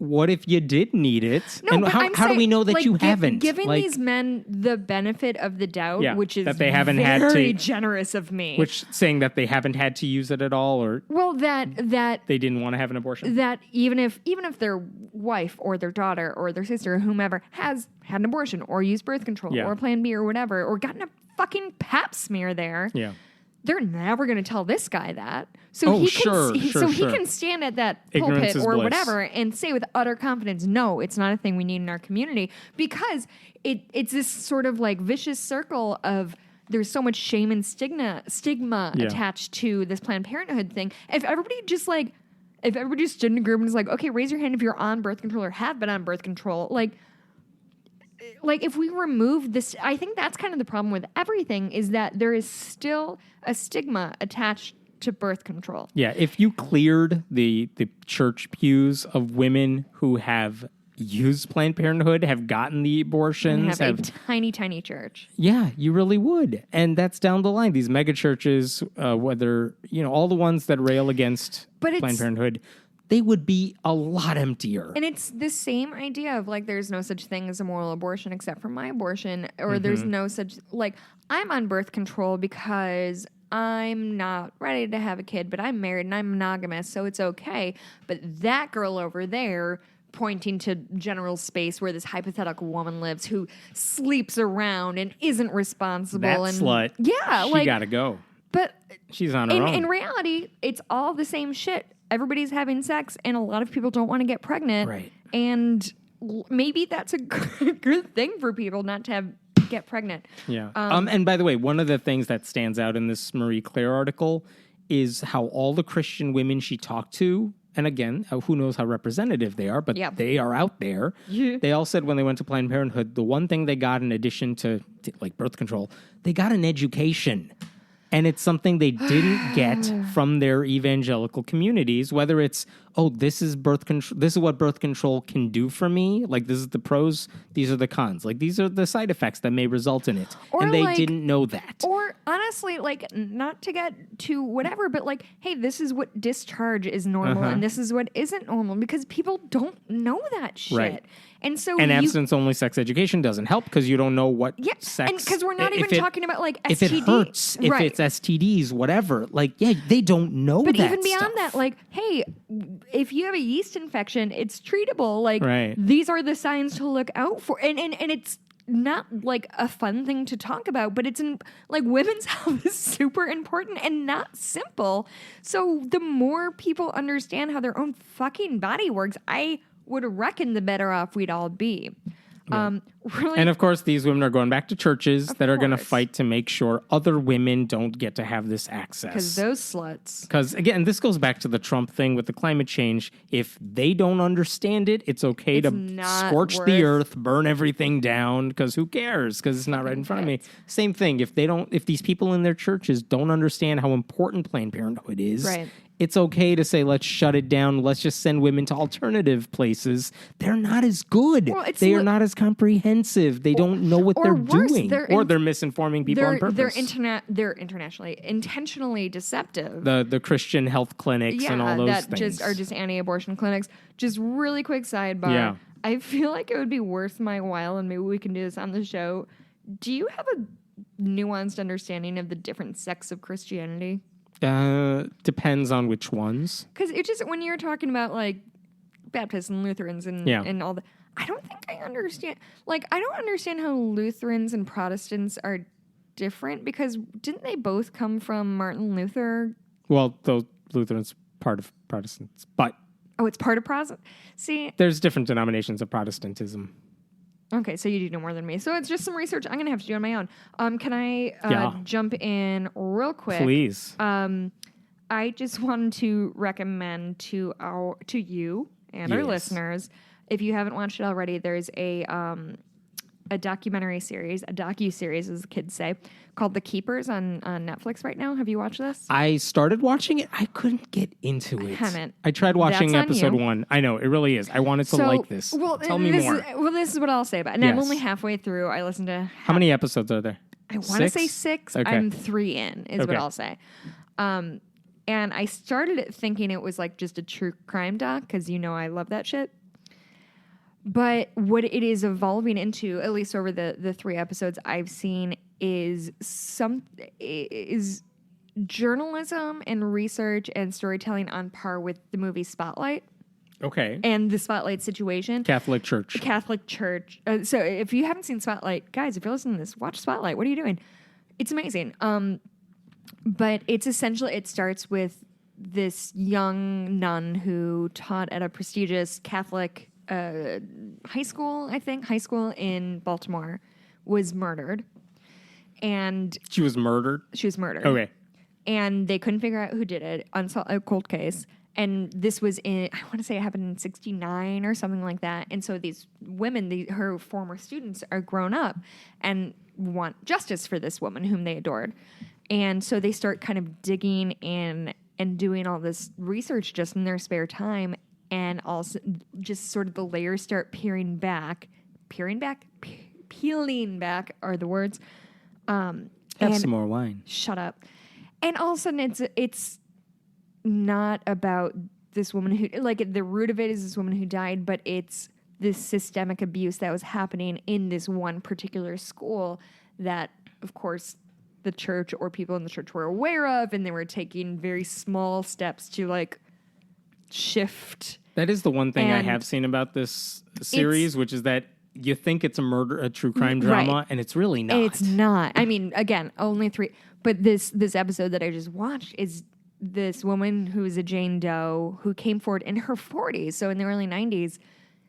What if you did need it? No, and how do we know that you haven't? Giving these men the benefit of the doubt, which is that they haven't very generous of me. Which saying that they haven't had to use it at all, or that they didn't want to have an abortion. That even if their wife or their daughter or their sister or whomever has had an abortion or used birth control or Plan B or whatever or gotten a fucking pap smear there. Yeah. They're never going to tell this guy that. So he can stand at that pulpit or whatever and say with utter confidence, no, it's not a thing we need in our community, because it's this sort of like vicious circle of there's so much shame and stigma attached to this Planned Parenthood thing. If everybody just stood in a group and was like, okay, raise your hand if you're on birth control or have been on birth control, like if we remove this, I think that's kind of the problem with everything, is that there is still a stigma attached to birth control. Yeah, if you cleared the church pews of women who have used Planned Parenthood, have gotten the abortions, have a tiny, tiny church. Yeah, you really would. And that's down the line. These mega churches, whether, all the ones that rail against Planned Parenthood, they would be a lot emptier. And it's the same idea of like, there's no such thing as a moral abortion except for my abortion, or there's no such, like, I'm on birth control because I'm not ready to have a kid, but I'm married and I'm monogamous, so it's okay. But that girl over there, pointing to general space where this hypothetical woman lives who sleeps around and isn't responsible. That slut. Yeah. She gotta go. But she's on her own. In reality, it's all the same shit. Everybody's having sex, and a lot of people don't want to get pregnant. Right. And maybe that's a good thing for people not to get pregnant. Yeah. And by the way, one of the things that stands out in this Marie Claire article is how all the Christian women she talked to, and again, who knows how representative they are, but they are out there. Yeah. They all said when they went to Planned Parenthood, the one thing they got in addition to like birth control, they got an education. And it's something they didn't get from their evangelical communities, whether it's, oh, this is birth control. This is what birth control can do for me. Like, this is the pros. These are the cons. Like, these are the side effects that may result in it. Or and they like- didn't know that. Or honestly, like, not to get to whatever, but like, hey, this is what discharge is normal and this is what isn't normal, because people don't know that shit. Right. And so And abstinence-only sex education doesn't help because you don't know what sex... and because we're not even talking about like STD. If it hurts, if right. it's STDs, whatever. Like, yeah, they don't know But that even beyond stuff. that, like, hey, if you have a yeast infection, it's treatable. Like, Right. these are the signs to look out for. And it's not like a fun thing to talk about, but it's like women's health is super important and not simple. So the more people understand how their own fucking body works, I would reckon the better off we'd all be. Really, And of course, these women are going back to churches that are going to course. fight to make sure other women don't get to have this access. because those sluts. Because, again, this goes back to the Trump thing with the climate change. If they don't understand it, it's okay It's to not scorch the worth- earth, burn everything down, because who cares? Because it's not right in front of me. Same thing. If these people in their churches don't understand how important Planned Parenthood is, Right. it's okay to say, let's shut it down. Let's just send women to alternative places. They're not as good. Well, it's they are not as comprehensive. They don't know what or they're worse, doing. they're Or in- they're misinforming people on purpose. They're intentionally deceptive. The Christian health clinics and all those that things. are just anti-abortion clinics. Just really quick sidebar. Yeah. I feel like it would be worth my while, and maybe we can do this on the show. Do you have a nuanced understanding of the different sects of Christianity? Depends on which ones. Because it just, when you're talking about like Baptists and Lutherans and all that, I don't think I understand. Like, I don't understand how Lutherans and Protestants are different, because didn't they both come from Martin Luther? Well, those Lutherans part of Protestants, but Oh, it's part of Protestant. See, there's different denominations of Protestantism. okay, so you do know more than me. So it's just some research I'm gonna have to do on my own. Can I Yeah. jump in real quick? Please. I just wanted to recommend to you and our Yes. listeners, if you haven't watched it already, there's a documentary series, a docu-series, as the kids say, called The Keepers on Netflix right now. Have you watched this? I started watching it. I couldn't get into it. haven't. I tried watching That's on episode you. 1. I know, it really is. I wanted to like this. Well, Tell me this more. This is what I'll say about it. And I'm Yes. only halfway through. I listened to... How many episodes are there? I want to say 6. Okay. I'm 3 in, is what Okay. I'll say. And I started it thinking it was like just a true crime doc, because I love that shit. But what it is evolving into, at least over the 3 episodes I've seen, is journalism and research and storytelling on par with the movie Spotlight Okay. and the Spotlight situation. Catholic Church. Catholic Church. So if you haven't seen Spotlight, guys, if you're listening to this, watch Spotlight. What are you doing? It's amazing. But it's essentially, it starts with this young nun who taught at a prestigious Catholic high school in Baltimore, was murdered. And She was murdered? she was murdered. Okay. And they couldn't figure out who did it. A cold case. And this was I want to say it happened in 1969 or something like that. And so these women, her former students, are grown up and want justice for this woman whom they adored. And so they start kind of digging in and doing all this research just in their spare time. And also just sort of the layers start peeling back are the words. Have And- some more wine. Shut up. And all of a sudden it's not about this woman who, like, the root of it is this woman who died, but it's this systemic abuse that was happening in this one particular school that, of course, the church or people in the church were aware of, and they were taking very small steps to, like, shift. That is the one thing I And have seen about this series, which is that you think it's a true crime Right. drama, and it's really not. It's not. I mean, again, only 3. But this episode that I just watched is this woman who is a Jane Doe who came forward in her 40s, so in the early 90s,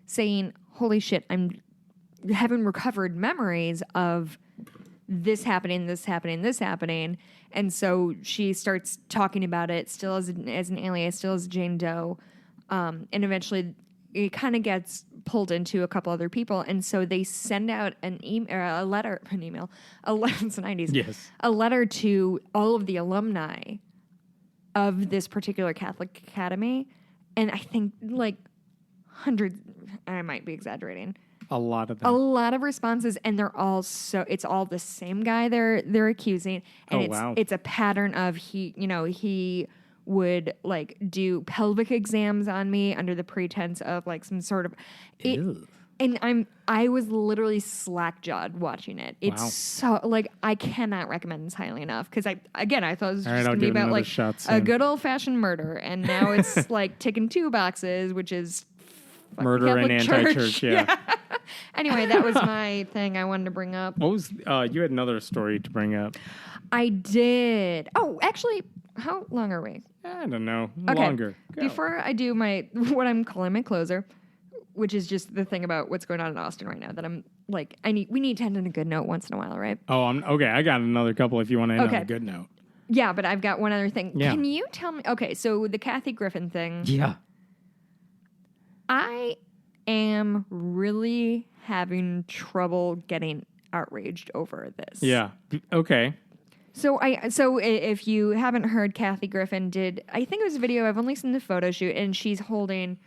saying, holy shit, I'm having recovered memories of this happening. And so she starts talking about it still as an alias, still as Jane Doe. And eventually it kind of gets pulled into a couple other people, and so they send out it's the 90s. Yes. A letter to all of the alumni of this particular Catholic academy, and I think like hundreds. I might be exaggerating. A lot of them. A lot of responses, and they're all it's all the same guy they're accusing, and it's a pattern of he would like do pelvic exams on me under the pretense of like some sort of and I was literally slack-jawed watching it. It's so like I cannot recommend this highly enough because I thought it was just gonna be about like a good old-fashioned murder, and now it's like ticking 2 boxes, which is murder Catholic and anti-church. Yeah. Anyway, that was my thing I wanted to bring up. What was you had another story to bring up? I did. Oh, actually, how long are we? I don't know. Okay. Longer. Go. Before I do what I'm calling my closer, which is just the thing about what's going on in Austin right now that I'm like, we need to end on a good note once in a while, right? Oh, okay. I got another couple if you want to end on a good note. Yeah, but I've got one other thing. Yeah. Can you tell me? Okay, so the Kathy Griffin thing. Yeah. I am really having trouble getting outraged over this. Yeah. Okay. So if you haven't heard, Kathy Griffin did, I think it was a video, I've only seen the photo shoot, and she's holding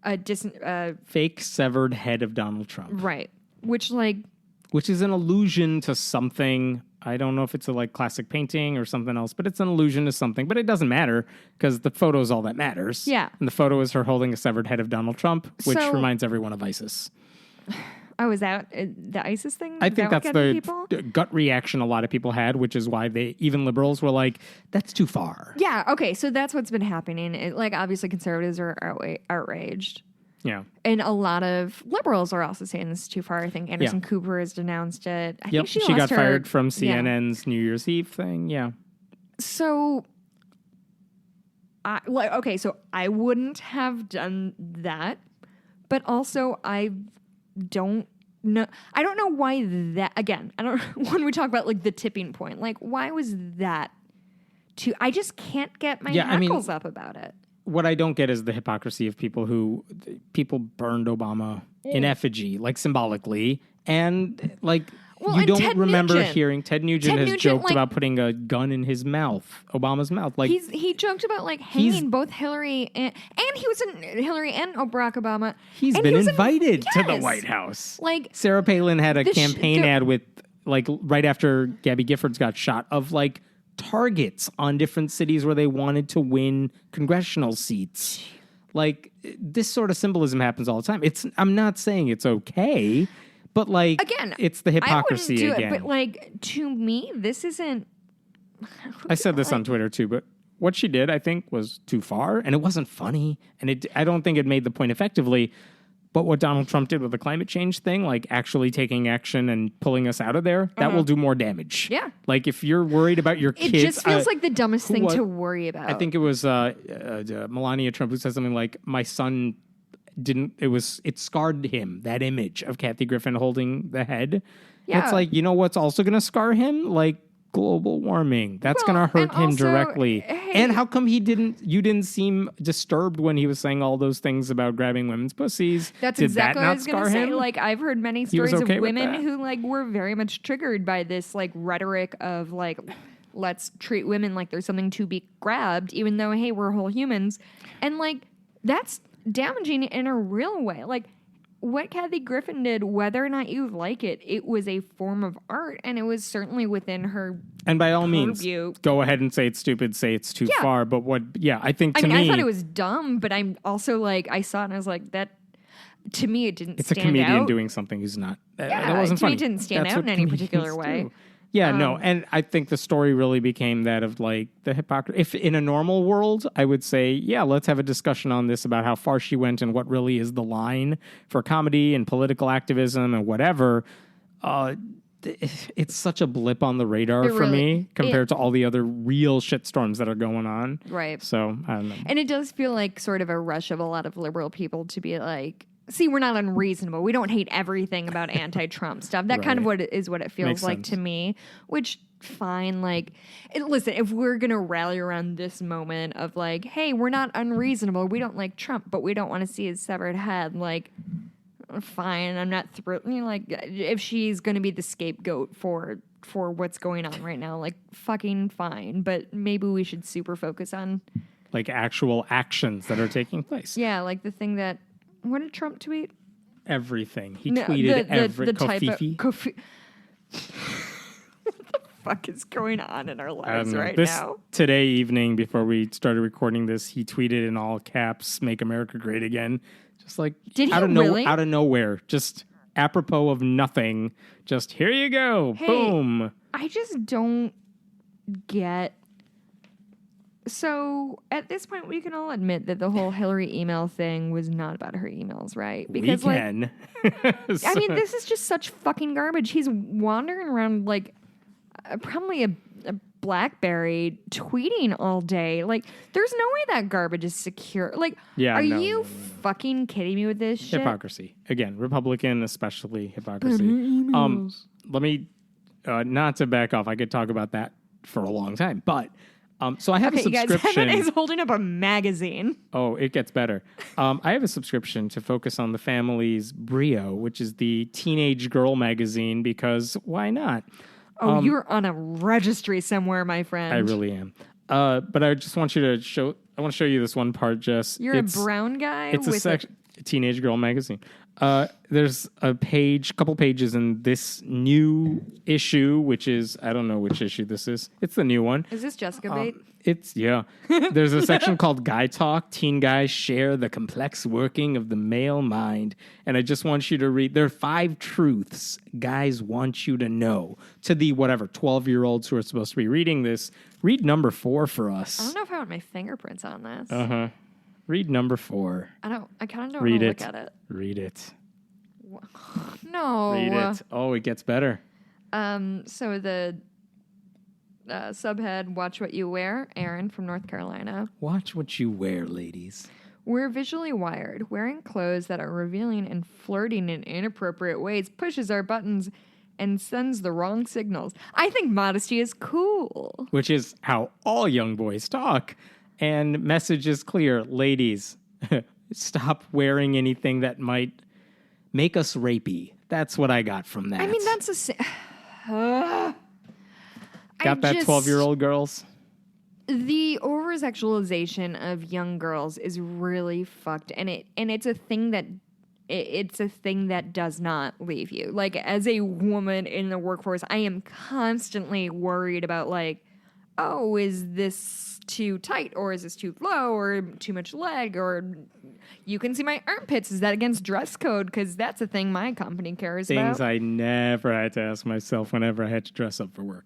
a fake severed head of Donald Trump. Right. Which is an allusion to something. I don't know if it's a like classic painting or something else, but it's an allusion to something. But it doesn't matter because the photo is all that matters. Yeah. And the photo is her holding a severed head of Donald Trump, which reminds everyone of ISIS. Oh, is that the ISIS thing? I think that's the gut reaction a lot of people had, which is why even liberals were like, that's too far. Yeah, okay, so that's what's been happening. Obviously conservatives are outraged. Yeah. And a lot of liberals are also saying this is too far. I think Anderson Cooper has denounced it. I think she got fired from CNN's New Year's Eve thing. Yeah. So, so I wouldn't have done that, but also I don't know why that, again, when we talk about like the tipping point, like why was that I just can't get my knuckles up about it. What I don't get is the hypocrisy of people burned Obama in effigy, like symbolically, and like you don't Ted remember Nugent. hearing Ted Nugent has joked about putting a gun in his mouth, Obama's mouth. Like he joked about like hanging both Hillary and he was in Hillary and Barack Obama. He's been invited to the White House. Like Sarah Palin had a campaign ad with like right after Gabby Giffords got shot of like targets on different cities where they wanted to win congressional seats. Like this sort of symbolism happens all the time. I'm not saying it's okay, but like again, it's the hypocrisy I wouldn't do again. It, but like to me, this isn't. I said this on Twitter too, but what she did, I think, was too far, and it wasn't funny, and I don't think it made the point effectively. But what Donald Trump did with the climate change thing, like actually taking action and pulling us out of there, that will do more damage. Yeah. Like if you're worried about your kids. It just feels like the dumbest thing to worry about. I think it was Melania Trump who said something like, my son it scarred him, that image of Kathy Griffin holding the head. Yeah. It's like, you know what's also going to scar him? Like global warming. That's going to hurt him directly. Hey, and how come you didn't seem disturbed when he was saying all those things about grabbing women's pussies? That's Did exactly that what I not was going to scar say. him? Like I've heard many stories okay of with women that? who like were very much triggered by this like rhetoric of like, let's treat women like there's something to be grabbed, even though, hey, we're whole humans. And like, that's damaging in a real way. Like what Kathy Griffin did, whether or not you like it, it was a form of art, and it was certainly within her. And by all means, purview. go ahead and say it's stupid, say it's too far. But I think to me, I thought it was dumb, but I'm also like, I saw it and I was like, that. To me, it didn't. It's stand a comedian out. doing something who's not. Yeah, that wasn't to me, funny. it didn't stand That's out in what any comedians particular way. do. Yeah, no, and I think the story really became that of like the hypocrisy. If in a normal world, I would say, yeah, let's have a discussion on this about how far she went and what really is the line for comedy and political activism and whatever. It's such a blip on the radar for me compared to all the other real shitstorms that are going on. Right. So I don't know. And it does feel like sort of a rush of a lot of liberal people to be like, See, we're not unreasonable. We don't hate everything about anti-Trump stuff. That kind of what it feels Makes like sense. to me, which fine. Like, listen, if we're going to rally around this moment of like, hey, we're not unreasonable. We don't like Trump, but we don't want to see his severed head. Like, fine. I'm not thrilled. You know, like, if she's going to be the scapegoat for what's going on right now, like, fucking fine. But maybe we should super focus on like actual actions that are taking place. Yeah, like the thing that, what did Trump tweet? Everything. He tweeted the type of Kofifi. What the fuck is going on in our lives right this, now? Today evening, before we started recording this, he tweeted in all caps, "Make America Great Again." Just like Did he out of really? out of nowhere, just apropos of nothing. Just here you go, Hey, boom. I just don't get. So at this point, we can all admit that the whole Hillary email thing was not about her emails, right? Because we can. I mean, this is just such fucking garbage. He's wandering around like probably a BlackBerry tweeting all day. Like, there's no way that garbage is secure. Like, Yeah, are no, you no. fucking kidding me with this shit? Hypocrisy. Again, Republican, especially hypocrisy. Let me, not to back off, I could talk about that for a long time, but, so I have a Okay, you guys, subscription. Evan is holding up a magazine. Oh, it gets better. I have a subscription to focus on the family's Brio, which is the teenage girl magazine, because why not? Oh, you're on a registry somewhere, my friend. I really am. But I just want you to show, I want to show you this one part, Jess. You're a brown guy It's with a teenage girl magazine. There's a couple pages in this new issue, which is, I don't know which issue this is. It's the new one. Is this Jessica bait? Yeah. There's a section called Guy Talk. Teen guys share the complex working of the male mind. And I just want you to read. There are 5 truths guys want you to know. To the 12-year-olds who are supposed to be reading this, read number 4 for us. I don't know if I want my fingerprints on this. Read number 4. I kind of don't want Read to it. look at it. Read it. No. Read it. Oh, it gets better. So the subhead, watch what you wear, Aaron from North Carolina. Watch what you wear, ladies. We're visually wired. Wearing clothes that are revealing and flirting in inappropriate ways pushes our buttons and sends the wrong signals. I think modesty is cool. Which is how all young boys talk. And message is clear. Ladies, stop wearing anything that might make us rapey. That's what I got from that. I mean, that's Got that 12-year-old girls? The over-sexualization of young girls is really fucked, and it's a thing that does not leave you. Like, as a woman in the workforce, I am constantly worried about, like, oh, is this too tight, or is this too low, or too much leg, or you can see my armpits. Is that against dress code? Because that's a thing my company cares about. Things I never had to ask myself whenever I had to dress up for work.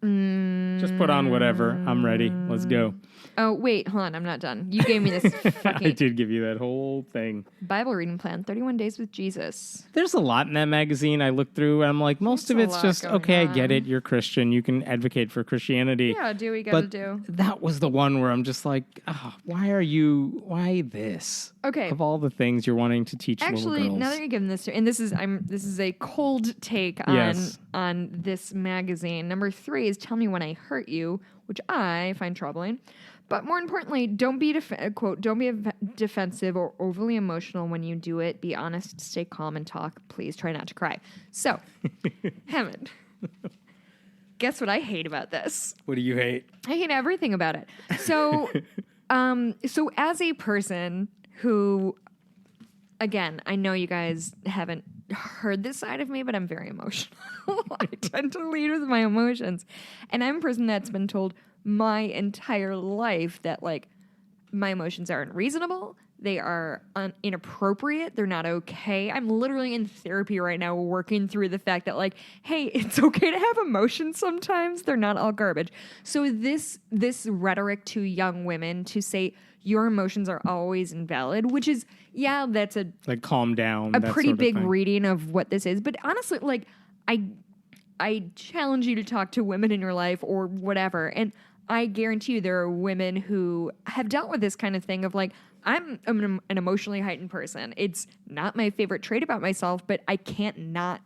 Just put on whatever. I'm ready. Let's go. Oh, wait, hold on. I'm not done. You gave me this I fucking did give you that whole thing. Bible reading plan, 31 Days with Jesus. There's a lot in that magazine I looked through, and I'm like, most of a it's lot just, going okay, I get on. it. You're Christian. You can advocate for Christianity. Yeah, do what you gotta But do. that was the one where I'm just like, why this? Okay. Of all the things you're wanting to teach Actually, little girls. now that you're giving this to, and this is a cold take on Yes. on this magazine. Number 3 is tell me when I hurt you, which I find troubling. But more importantly, don't be quote, don't be defensive or overly emotional when you do it. Be honest, stay calm, and talk. Please try not to cry. So, Hammond, guess what I hate about this? What do you hate? I hate everything about it. So, so as a person who, again, I know you guys haven't heard this side of me, but I'm very emotional. I tend to lead with my emotions. And I'm a person that's been told my entire life that, like, my emotions are unreasonable. They are inappropriate. They're not okay. I'm literally in therapy right now working through the fact that, like, hey, it's okay to have emotions sometimes. They're not all garbage. So this rhetoric to young women to say your emotions are always invalid, which is, yeah, that's Like, calm down. a that pretty sort of big thing. reading of what this is. But honestly, like, I challenge you to talk to women in your life or whatever. And I guarantee you there are women who have dealt with this kind of thing of like, I'm an emotionally heightened person. It's not my favorite trait about myself, but I can't not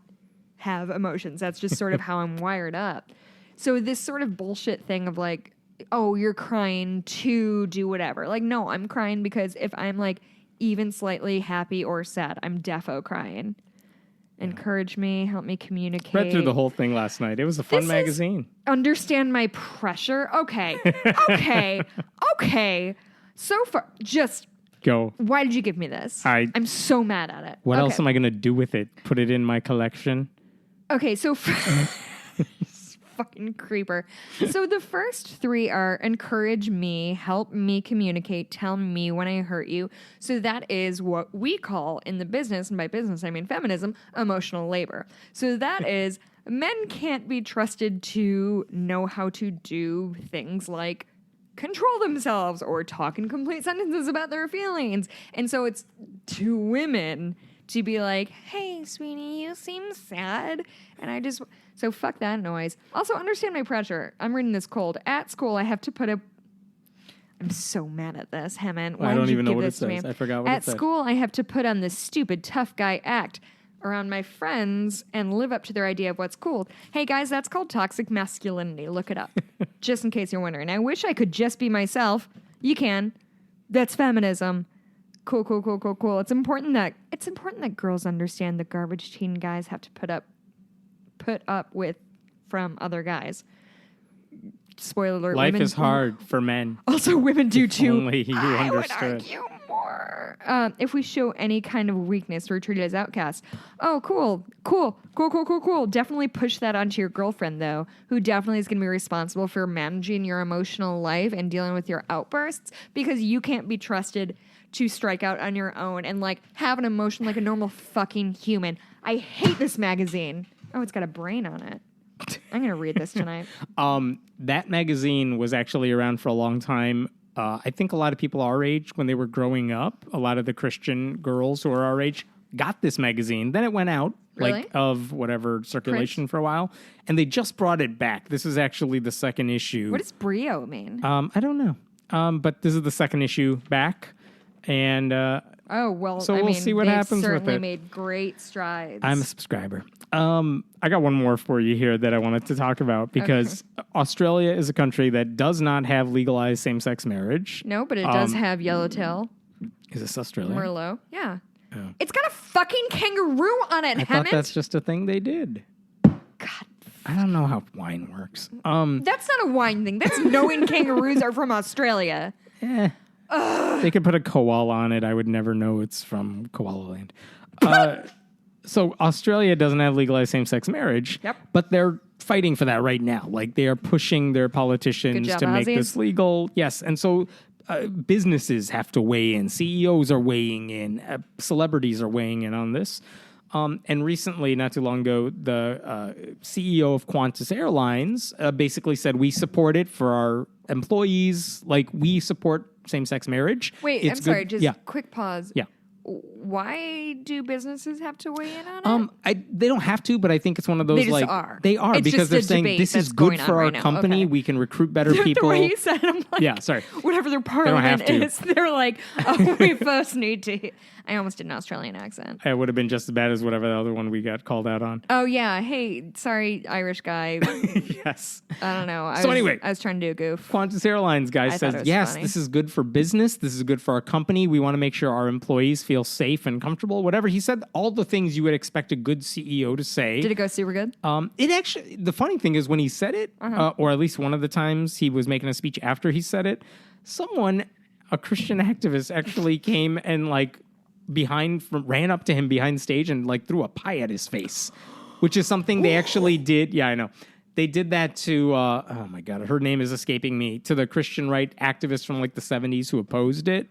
have emotions. That's just sort of how I'm wired up. So this sort of bullshit thing of like, oh, you're crying to do whatever. Like, no, I'm crying because if I'm like even slightly happy or sad, I'm defo crying. Encourage me, help me communicate. Read through the whole thing last night. It was a fun magazine. Understand my pressure? Okay. Okay. So far, just go. Why did you give me this? I'm so mad at it. What else am I going to do with it? Put it in my collection? Okay, so fucking creeper. So the first three are encourage me, help me communicate, tell me when I hurt you. So that is what we call in the business, and by business I mean feminism, emotional labor. So that is men can't be trusted to know how to do things like control themselves or talk in complete sentences about their feelings. And so it's to women to be like, hey, sweetie, you seem sad. And so fuck that noise. Also, understand my pressure. I'm reading this cold. At school, I have to put I'm so mad at this, Hemant. Why I don't did you even know give what it this to me? says. I forgot what it said. At school, I have to put on this stupid tough guy act around my friends and live up to their idea of what's cool. Hey, guys, that's called toxic masculinity. Look it up. Just in case you're wondering. I wish I could just be myself. You can. That's feminism. Cool. It's important that girls understand the garbage teen guys have to put up with from other guys. Spoiler alert. Life is hard for men. Also, women do too. Only you I would understood. argue more. If we show any kind of weakness, we're treated as outcasts. Oh, cool. Definitely push that onto your girlfriend, though, who definitely is going to be responsible for managing your emotional life and dealing with your outbursts, because you can't be trusted to strike out on your own and like have an emotion like a normal fucking human. I hate this magazine. Oh, it's got a brain on it. I'm going to read this tonight. That magazine was actually around for a long time. I think a lot of people our age, when they were growing up, a lot of the Christian girls who are our age got this magazine. Then it went out, Really? like, of whatever circulation for a while. And they just brought it back. This is actually the second issue. What does Brio mean? I don't know. But this is the second issue back. And oh, well, so we'll see what happens with it. Certainly made great strides. I'm a subscriber. I got one more for you here that I wanted to talk about because Australia is a country that does not have legalized same-sex marriage. No, but it does have yellowtail. Is this Australia? Merlot. Yeah. Oh. It's got a fucking kangaroo on it, I thought that's just a thing they did. God. I don't know how wine works. That's not a wine thing. That's knowing kangaroos are from Australia. They could put a koala on it. I would never know it's from Koala Land. So Australia doesn't have legalized same-sex marriage, but they're fighting for that right now. Like, they are pushing their politicians to make this legal. Yes, and so businesses have to weigh in. CEOs are weighing in. Celebrities are weighing in on this. And recently, not too long ago, the CEO of Qantas Airlines basically said, we support it for our employees. Like, we support same-sex marriage. Wait, I'm sorry, just quick pause. Yeah. Why do businesses have to weigh in on it? They don't have to, but I think it's one of those, they just like, are. They are, it's because they're saying this is good for our right company. Okay. We can recruit better people. The way you said it, I'm like, yeah, sorry. Whatever their parliament to. is, they're like, oh, we first need to. I almost did an Australian accent. It would have been just as bad as whatever the other one we got called out on. Oh, yeah. Hey, sorry, Irish guy. Yes. I don't know. Anyway. I was trying to do a goof. Qantas Airlines guy says, yes, funny. This is good for business. This is good for our company. We want to make sure our employees feel safe and comfortable. Whatever. He said all the things you would expect a good CEO to say. Did it go super good? It actually, the funny thing is when he said it, or at least one of the times he was making a speech after he said it, a Christian activist actually came and like ran up to him behind stage and like threw a pie at his face, which is something they actually did. Yeah, I know. They did that to, oh my God, her name is escaping me, to the Christian right activist from like the 70s who opposed it.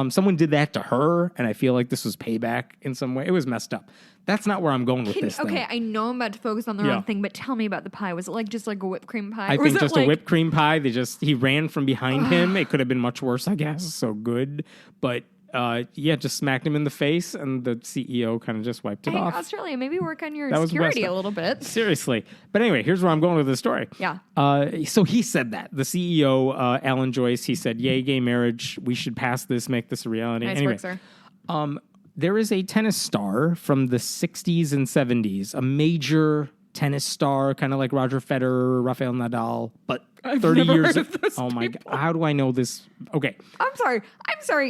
Someone did that to her, and I feel like this was payback in some way. It was messed up. That's not where I'm going with this thing. Okay, I know I'm about to focus on the wrong thing, but tell me about the pie. Was it like just like a whipped cream pie? I think just a whipped cream pie. He ran from behind him. It could have been much worse, I guess. So good. But just smacked him in the face, and the CEO kind of just wiped it Hey, off. Australia, maybe work on your That was security messed up. a little bit. Seriously. But anyway, here's where I'm going with the story. Yeah. So he said that. The CEO, Alan Joyce, he said, yay, gay marriage. We should pass this, make this a reality. Nice anyway, work, sir. there is a tennis star from the 60s and 70s, a major tennis star, kind of like Roger Federer, Rafael Nadal, but 30 never years heard of those Oh my people. God. How do I know this? Okay. I'm sorry.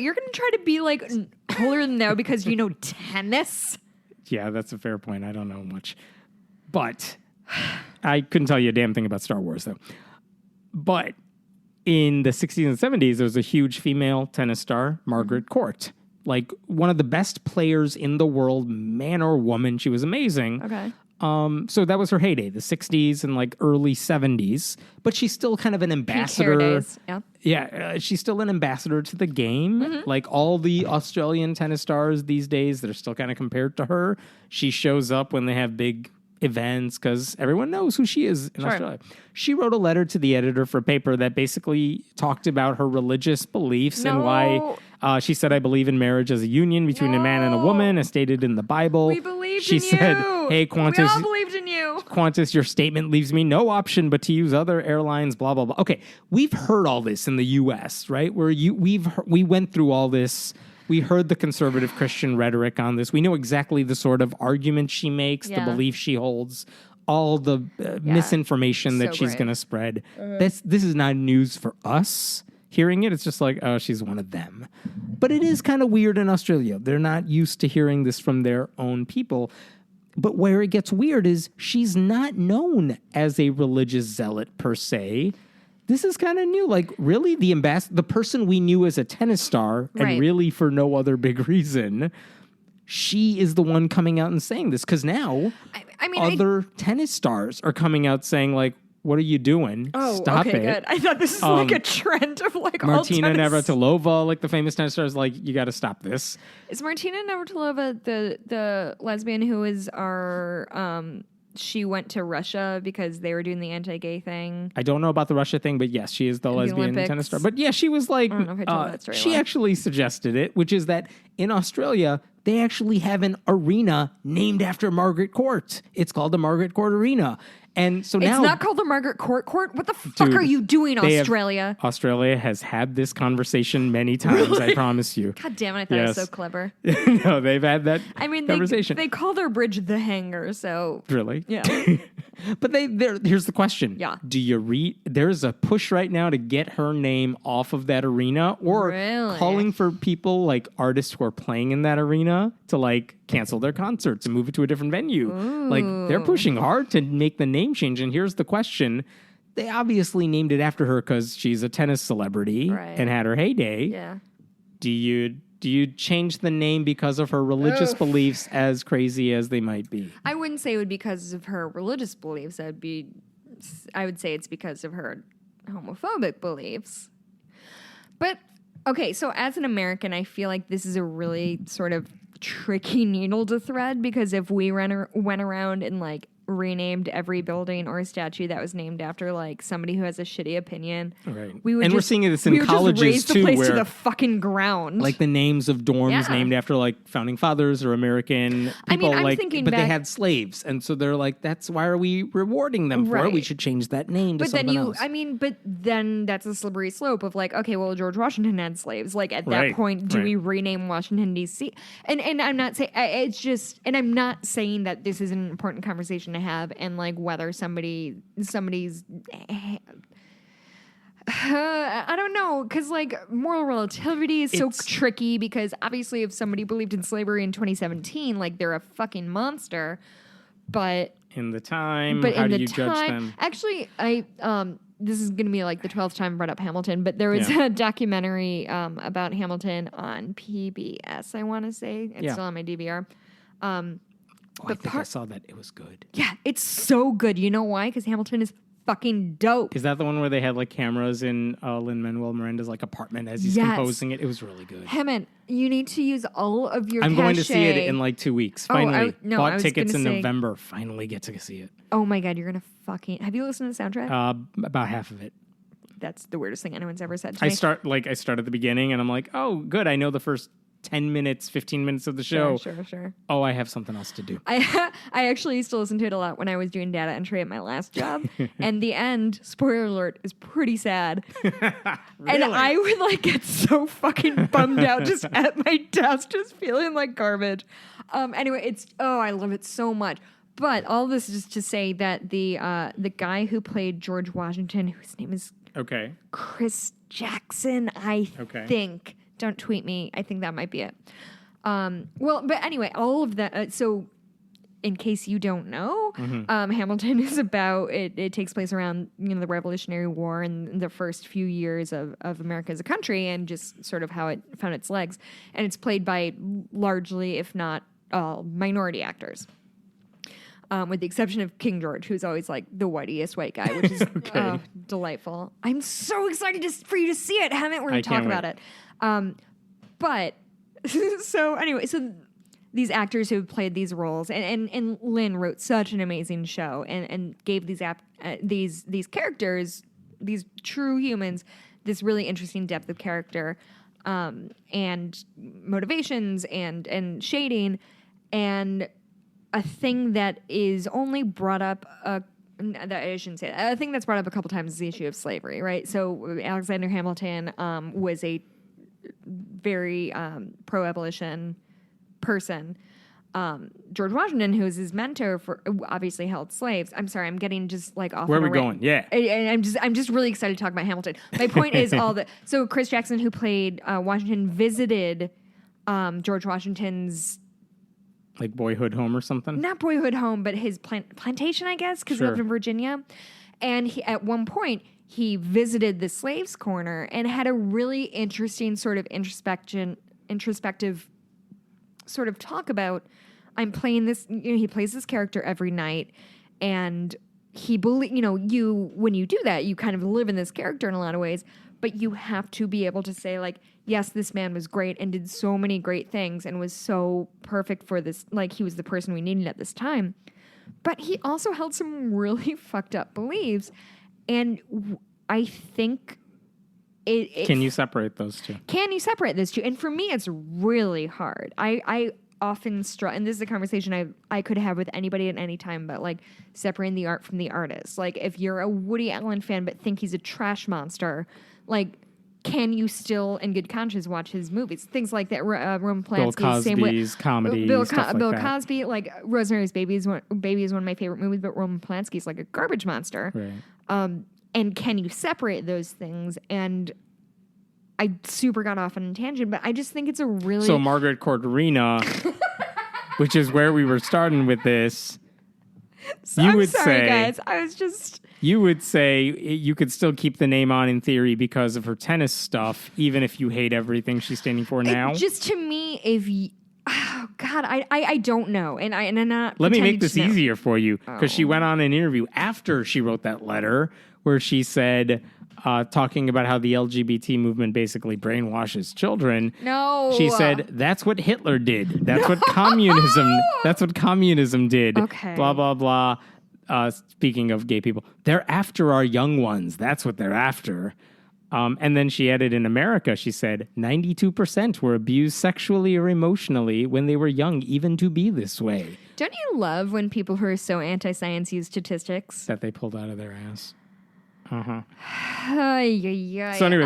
You're going to try to be like holier than thou because you know tennis? Yeah, that's a fair point. I don't know much. But I couldn't tell you a damn thing about Star Wars, though. But in the 60s and 70s, there was a huge female tennis star, Margaret Court. Like one of the best players in the world, man or woman. She was amazing. Okay. So that was her heyday, the 60s and like early 70s. But she's still kind of an ambassador. Hair days. Yeah. Yeah, she's still an ambassador to the game. Like all the Australian tennis stars these days, they're still kind of compared to her. She shows up when they have big events because everyone knows who she is in Australia. She wrote a letter to the editor for a paper that basically talked about her religious beliefs and why she said, I believe in marriage as a union between a man and a woman, as stated in the Bible. We believed she in said, you. hey, We all believed in you. Qantas, your statement leaves me no option but to use other airlines, blah, blah, blah. Okay, we've heard all this in the U.S., right? Where we went through all this. We heard the conservative Christian rhetoric on this. We know exactly the sort of argument she makes, the belief she holds, all the misinformation that she's going to spread. This is not news for us. Hearing it, it's just like, oh, she's one of them. But it is kind of weird in Australia. They're not used to hearing this from their own people. But where it gets weird is she's not known as a religious zealot per se. This is kind of new. Like, really, the person we knew as a tennis star, and really for no other big reason, she is the one coming out and saying this. Because now, other tennis stars are coming out saying, like, what are you doing? Oh, Stop okay, it. good. I thought this is like a trend of like Martina all tennis. Navratilova, like the famous tennis star, is like, you got to stop this. Is Martina Navratilova the lesbian who is our she went to Russia because they were doing the anti-gay thing? I don't know about the Russia thing, but yes, she is the lesbian Olympics. tennis star. But yeah, she was like, I don't know if I told that story she well. actually suggested it, which is that in Australia, they actually have an arena named after Margaret Court. It's called the Margaret Court Arena. And so now... It's not called the Margaret Court Court? What the fuck are you doing, Australia? Australia has had this conversation many times, Really? I promise you. God damn it, I thought it was so clever. No, they've had that conversation. They call their bridge the Hangar, so... Really? Yeah. But here's the question. Yeah. Do you there's a push right now to get her name off of that arena, or Really? calling for people like artists who are playing in that arena to like cancel their concerts and move it to a different venue. Like they're pushing hard to make the name change. And here's the question. They obviously named it after her because she's a tennis celebrity and had her heyday. Yeah. Do you change the name because of her religious beliefs, as crazy as they might be? I wouldn't say it would be because of her religious beliefs. I would say it's because of her homophobic beliefs. But, okay, so as an American, I feel like this is a really sort of tricky needle to thread, because if we went around and, like, renamed every building or statue that was named after like somebody who has a shitty opinion. Right. We would we're seeing this in colleges raise the too, place where to the fucking ground. like the names of dorms Yeah. named after like founding fathers or American people. I'm like, thinking but they back- had slaves, and so they're like, that's why are we rewarding them for it? We Right. should change that name to But then something else. but then that's a slippery slope of like, okay, well, George Washington had slaves. Like at Right, that point, do right. we rename Washington D.C.? And I'm not saying it's just, and I'm not saying that this is an important conversation to have, and like whether somebody's. I don't know, because like moral relativity is so tricky, because obviously if somebody believed in slavery in 2017, like they're a fucking monster. But in the time, but how in do the you judge time, them? actually, this is going to be like the 12th time I've brought up Hamilton, but there was Yeah. a documentary about Hamilton on PBS, I want to say. It's still on my DVR. I think I saw that. It was good. Yeah, it's so good. You know why? Because Hamilton is fucking dope. Is that the one where they had like cameras in Lin-Manuel Miranda's like apartment as he's Yes. composing it? It was really good. Hammond, you need to use all of your I'm going to cachet. see it in like 2 weeks. Oh, I Finally. Bought was tickets in gonna say- November. Finally get to see it. Oh my God, you're going to fucking... Have you listened to the soundtrack? About half of it. That's the weirdest thing anyone's ever said to I me. start at the beginning and I'm like, oh, good. I know the first 10 minutes, 15 minutes of the show. Sure. Oh, I have something else to do. I actually used to listen to it a lot when I was doing data entry at my last job. And the end, spoiler alert, is pretty sad. Really? And I would like get so fucking bummed out just at my desk, just feeling like garbage. Anyway, I love it so much. But all this is just to say that the guy who played George Washington, whose name is Chris Jackson, I think. Don't tweet me. I think that might be it. But anyway, all of that. So, in case you don't know, Hamilton is about. It takes place around the Revolutionary War and the first few years of America as a country, and just sort of how it found its legs. And it's played by largely, if not all, minority actors. With the exception of King George, who's always like the whiteiest white guy, which is delightful. I'm so excited for you to see it. Haven't we're going to talk about it. But so anyway, so these actors who have played these roles, and Lynn wrote such an amazing show and gave these characters, these true humans, this really interesting depth of character, and motivations and shading, and a thing that is only brought up I shouldn't say that. A thing that's brought up a couple times is the issue of slavery, right? So Alexander Hamilton was a very pro-abolition person. George Washington, who was his mentor, obviously held slaves. I'm sorry, I'm getting just like off. Where are we going? Yeah, I'm just really excited to talk about Hamilton. My point is so Chris Jackson, who played Washington, visited George Washington's like boyhood home or something. Not boyhood home, but his plantation, I guess, because he lived in Virginia. And at one point, he visited the slaves' corner and had a really interesting sort of introspective sort of talk about, I'm playing this, he plays this character every night, and he when you do that, you kind of live in this character in a lot of ways, but you have to be able to say, like, yes, this man was great and did so many great things and was so perfect for this, like, he was the person we needed at this time. But he also held some really fucked up beliefs, and I think Can you separate those two? Can you separate those two? And for me, it's really hard. I often struggle, and this is a conversation I could have with anybody at any time, but like separating the art from the artist. Like, if you're a Woody Allen fan but think he's a trash monster, like, can you still, in good conscience, watch his movies? Things like that. Roman Polanski, Bill Cosby's comedy, Bill that. Cosby, like Rosemary's Baby is one of my favorite movies, but Roman Polanski is like a garbage monster. Right. And can you separate those things? And I super got off on a tangent, but I just think it's a really... So Margaret Court Arena, which is where we were starting with this, I'm sorry, guys. I was just... You would say you could still keep the name on in theory because of her tennis stuff, even if you hate everything she's standing for now? Just to me, if you... Oh, God, I don't know. And I'm not... Let me make this easier for you, because she went on an interview after she wrote that letter where she said... talking about how the LGBT movement basically brainwashes children. No. She said, that's what Hitler did. That's what communism, that's what communism did. Okay. Blah, blah, blah. Speaking of gay people, they're after our young ones. That's what they're after. And then she added, in America, she said, 92% were abused sexually or emotionally when they were young, even to be this way. Don't you love when people who are so anti-science use statistics? That they pulled out of their ass. Uh-huh. So anyway,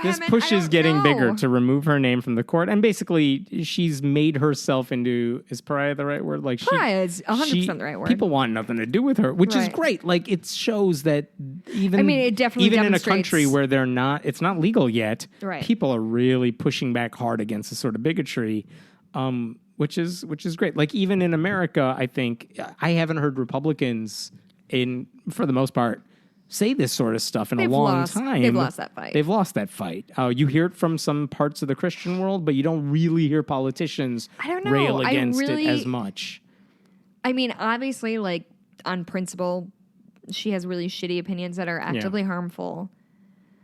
this push is getting bigger to remove her name from the court, and basically she's made herself into, is pariah the right word? Like, pariah is 100% the right word. People want nothing to do with her, which is great. Like, it shows that it definitely even in a country where it's not legal yet, right, people are really pushing back hard against this sort of bigotry, which is great. Like, even in America, I think I haven't heard Republicans for the most part say this sort of stuff in a long time. They've lost that fight. They've lost that fight. You hear it from some parts of the Christian world, but you don't really hear politicians rail against it as much. I mean, obviously, like, on principle, she has really shitty opinions that are actively harmful.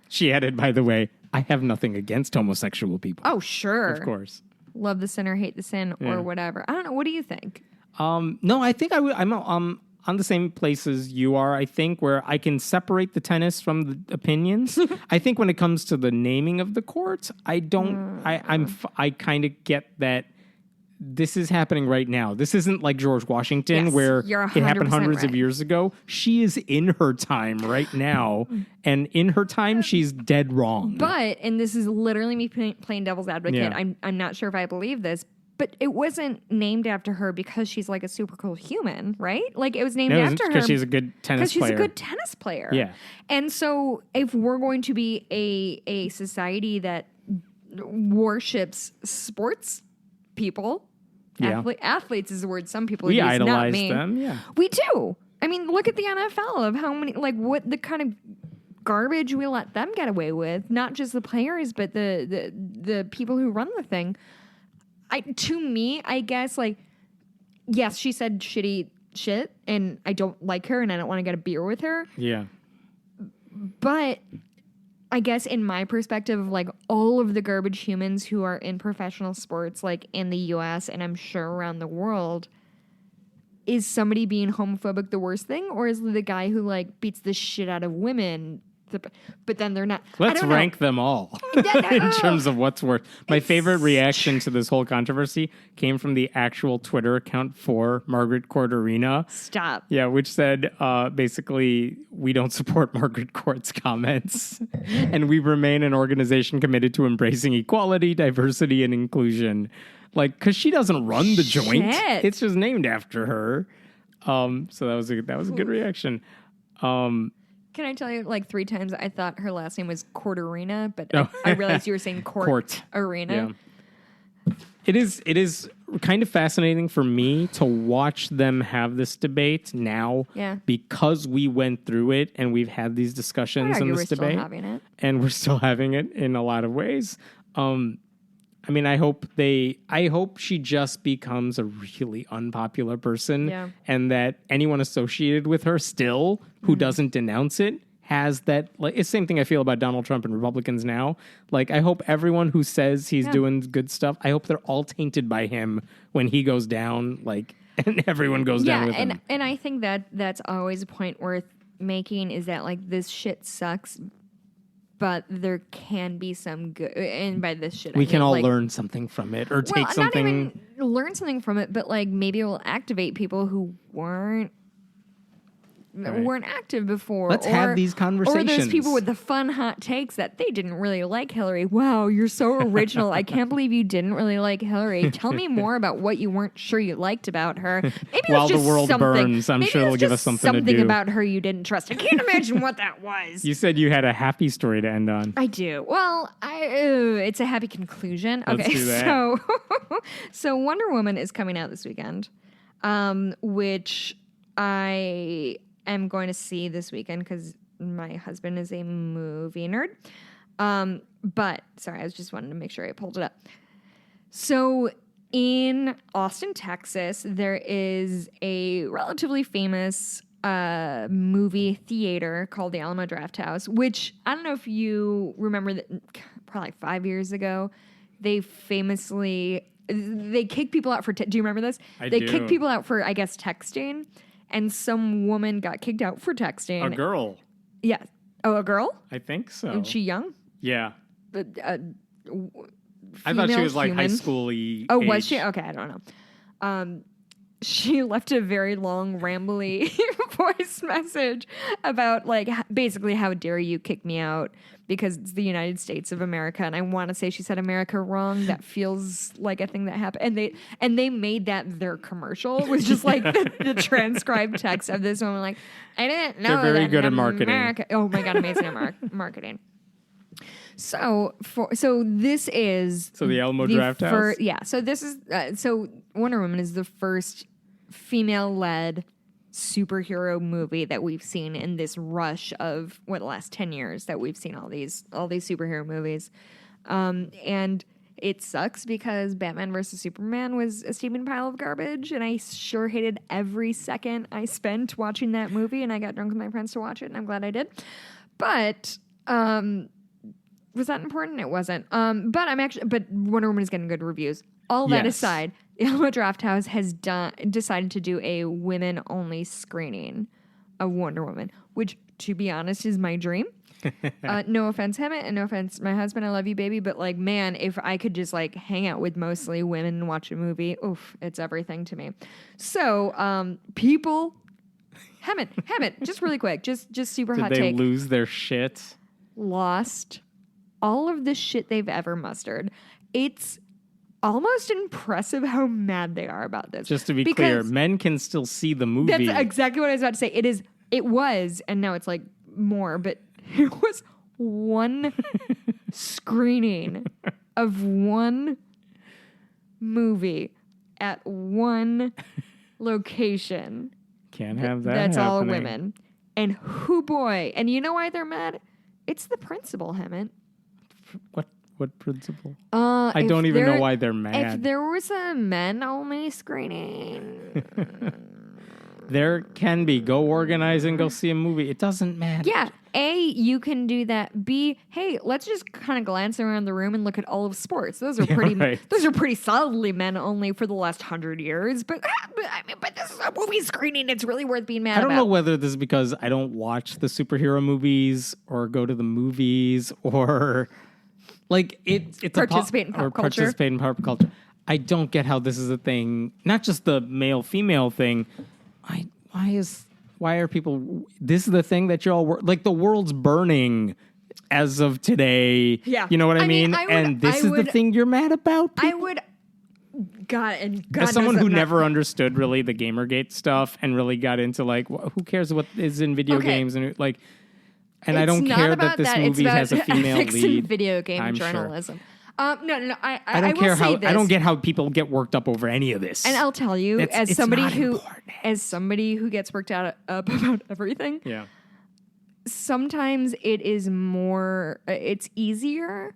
She added, by the way, I have nothing against homosexual people. Oh, sure. Of course. Love the sinner, hate the sin, or whatever. I don't know. What do you think? No, I think I would. on the same place as you are, I think, where I can separate the tennis from the opinions. I think when it comes to the naming of the courts, I don't. I kind of get that. This is happening right now. This isn't like George Washington, Yes, where you're it happened 100% hundreds of right. years ago. She is in her time right now, and in her time, she's dead wrong. But, and this is literally me playing devil's advocate. Yeah. I'm not sure if I believe this, but it wasn't named after her because she's like a super cool human, right? Like it was named after her because she's a good tennis because player. she's a good tennis player. Yeah. And so if we're going to be a society that worships sports people, Yeah. athletes is the word some people We use, not idolize me. them, yeah. We do. I mean, look at the NFL of how many, like, what the kind of garbage we let them get away with. Not just the players, but the people who run the thing. To me, I guess, like, yes, she said shitty shit, and I don't like her, and I don't want to get a beer with her. Yeah. But I guess in my perspective of like all of the garbage humans who are in professional sports, like in the US and I'm sure around the world, is somebody being homophobic the worst thing? Or is the guy who like beats the shit out of women, but then they're not? Let's rank them all in terms of what's worse. My favorite reaction to this whole controversy came from the actual Twitter account for Margaret Court Arena. Stop. Yeah, which said basically, we don't support Margaret Court's comments, and we remain an organization committed to embracing equality, diversity, and inclusion. Like, because she doesn't run the joint; it's just named after her. So that was a good reaction. Can I tell you, like 3 times I thought her last name was Court Arena, but I realized you were saying Court Arena. Yeah. It is kind of fascinating for me to watch them have this debate now, because we went through it and we've had these discussions in this debate, and we're still having it in a lot of ways. I mean, I hope she just becomes a really unpopular person, and that anyone associated with her still who doesn't denounce it has that. Like, it's the same thing I feel about Donald Trump and Republicans now. Like, I hope everyone who says he's doing good stuff, I hope they're all tainted by him when he goes down. Like, and everyone goes down with him. And I think that's always a point worth making, is that like this shit sucks, but there can be some good, and by this shit, we can all learn something from it, or take something. Not even learn something from it, but like maybe it will activate people who weren't active before. Let's have these conversations. Or those people with the fun hot takes that they didn't really like Hillary. Wow, you're so original. I can't believe you didn't really like Hillary. Tell me more about what you weren't sure you liked about her. Maybe while it was just the world burns, I'm sure it'll give us something to do. Something about her you didn't trust. I can't imagine what that was. You said you had a happy story to end on. I do. Well, it's a happy conclusion. Let's do that. So Wonder Woman is coming out this weekend, which I am going to see this weekend because my husband is a movie nerd. But sorry, I was just wanting to make sure I pulled it up. So in Austin, Texas, there is a relatively famous movie theater called the Alamo Drafthouse, which I don't know if you remember that probably 5 years ago, they kicked people out for, do you remember this? They kicked people out for, I guess, texting. And some woman got kicked out for texting. A girl. Yeah. Oh, a girl? I think so. Is she young? Yeah. I thought she was like high school-y. Oh, was she? Okay, I don't know. She left a very long, rambly voice message about, like, basically, how dare you kick me out because it's the United States of America. And I want to say she said America wrong. That feels like a thing that happened. And they made that their commercial. It was just like the transcribed text of this woman, like, I didn't know. They're very that good at America, marketing. Oh my God, amazing at marketing. So this is the Alamo Drafthouse. So this is so Wonder Woman is the first female-led superhero movie that we've seen in this rush of the last 10 years that we've seen all these superhero movies, and it sucks because Batman vs Superman was a steaming pile of garbage, and I sure hated every second I spent watching that movie, and I got drunk with my friends to watch it, and I'm glad I did. But was that important? It wasn't. But Wonder Woman is getting good reviews. All that aside, the Alamo Drafthouse has decided to do a women-only screening of Wonder Woman, which, to be honest, is my dream. No offense, Hemet, and no offense, my husband. I love you, baby. But like, man, if I could just like hang out with mostly women and watch a movie, oof, it's everything to me. So, people, Hemet, just really quick, just super hot Did they take. lose their shit? Lost all of the shit they've ever mustered. It's almost impressive how mad they are about this. Just to be clear, men can still see the movie. That's exactly what I was about to say. It was, and now it's like more, but it was one screening of one movie at one location. Can't have that. That's happening. all women. And who boy. And you know why they're mad? It's the principal, Hemet. What principle? I don't even know why they're mad. If there was a men-only screening... There can be. Go organize and go see a movie. It doesn't matter. Yeah. A, you can do that. B, hey, let's just kind of glance around the room and look at all of sports. Those are pretty. Right. Those are pretty solidly men only for the last 100 years. But this is a movie screening. It's really worth being mad I don't about. know whether this is because I don't watch the superhero movies or go to the movies or like it's Participate in pop culture. Participate in pop culture. I don't get how this is a thing. Not just the male female thing. Why are people? This is the thing that you're all like. The world's burning as of today. Yeah, you know what I mean. And this is the thing you're mad about. I would. God as someone who never understood really the Gamergate stuff and really got into like, who cares what is in video games and like. And I don't care that this movie has a female lead. Video game I'm journalism. Sure. No. I don't care how. I don't get how people get worked up over any of this. And I'll tell you, it's somebody who gets worked up about everything. Yeah. Sometimes it's easier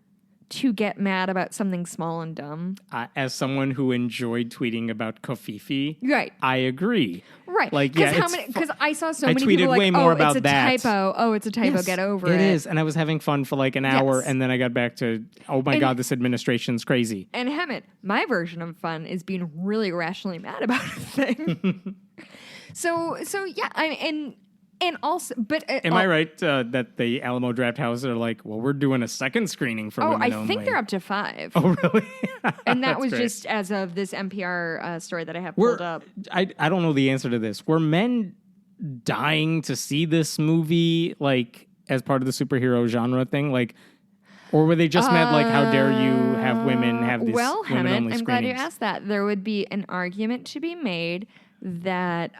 to get mad about something small and dumb. As someone who enjoyed tweeting about Kofifi, right? I agree. Right. Like, because I saw so many tweeted people way like, more oh, about it's a that. typo. Oh, it's a typo. Yes, Get over it. It is. And I was having fun for like an hour, Yes. and then I got back to, oh my God, this administration's crazy. And Hemet, my version of fun is being really irrationally mad about a thing. so yeah, and also, but am I right that the Alamo Drafthouse are like, well, we're doing a second screening for women only? I think they're up to 5. Oh, really? And that was great. just as of this NPR story that I have pulled up. I don't know the answer to this. Were men dying to see this movie, like, as part of the superhero genre thing? Like, or were they just mad, like, how dare you have women have these Well, women-only Hemet, I'm glad you screenings? asked that. There would be an argument to be made that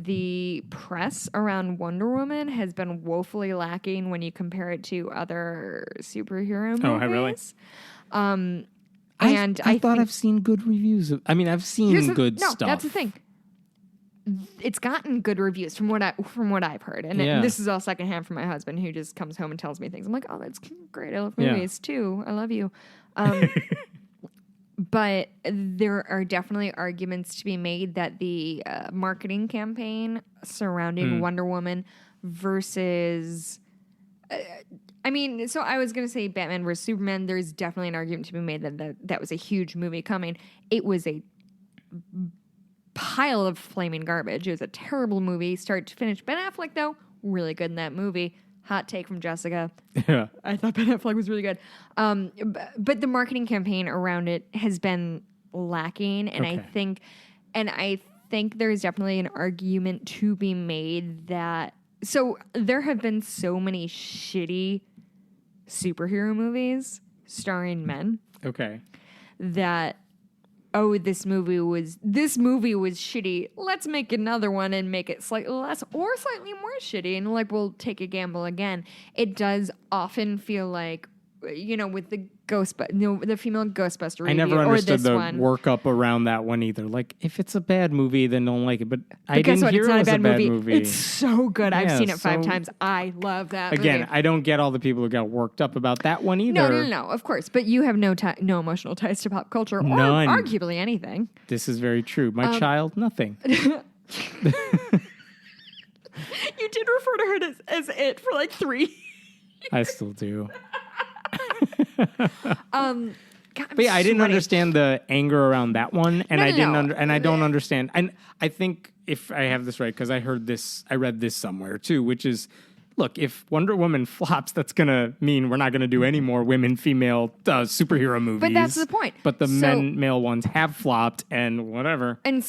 the press around Wonder Woman has been woefully lacking when you compare it to other superhero movies. Oh, really? And I thought I've seen good reviews. I've seen good stuff. No, that's the thing. It's gotten good reviews from what I've heard, and Yeah. this is all secondhand from my husband, who just comes home and tells me things. I'm like, oh, that's great. I love Yeah. movies too. I love you. But there are definitely arguments to be made that the marketing campaign surrounding Wonder Woman versus. So I was going to say Batman versus Superman. There's definitely an argument to be made that was a huge movie coming. It was a pile of flaming garbage. It was a terrible movie, start to finish. Ben Affleck, though, really good in that movie. Hot take from Jessica. Yeah. I thought Ben Affleck was really good. But the marketing campaign around it has been lacking, and Okay. I think there's definitely an argument to be made that. So there have been so many shitty superhero movies starring men Okay. that, oh, this movie was shitty. Let's make another one and make it slightly less or slightly more shitty, and like we'll take a gamble again. It does often feel like, with the the female Ghostbuster review, I never understood or this the one. workup around that one either. Like, if it's a bad movie, then don't like it. But I But guess didn't what? hear It's it not was a bad movie. movie. It's so good. I've Yeah, seen it 5 so- times. I love that Again, movie. I don't get all the people who got worked up about that one either. No, of course. But you have no emotional ties to pop culture or None. arguably anything. This is very true. My child, nothing. You did refer to her as it for like 3. I still do. God, I'm But yeah, I didn't sweating. understand the anger around that one, and No, I no, didn't no. and I don't understand. And I think if I have this right, because I read this somewhere too, which is, look, if Wonder Woman flops, that's gonna mean we're not gonna do any more female superhero movies. But that's the point. But the So- male ones have flopped, and whatever. And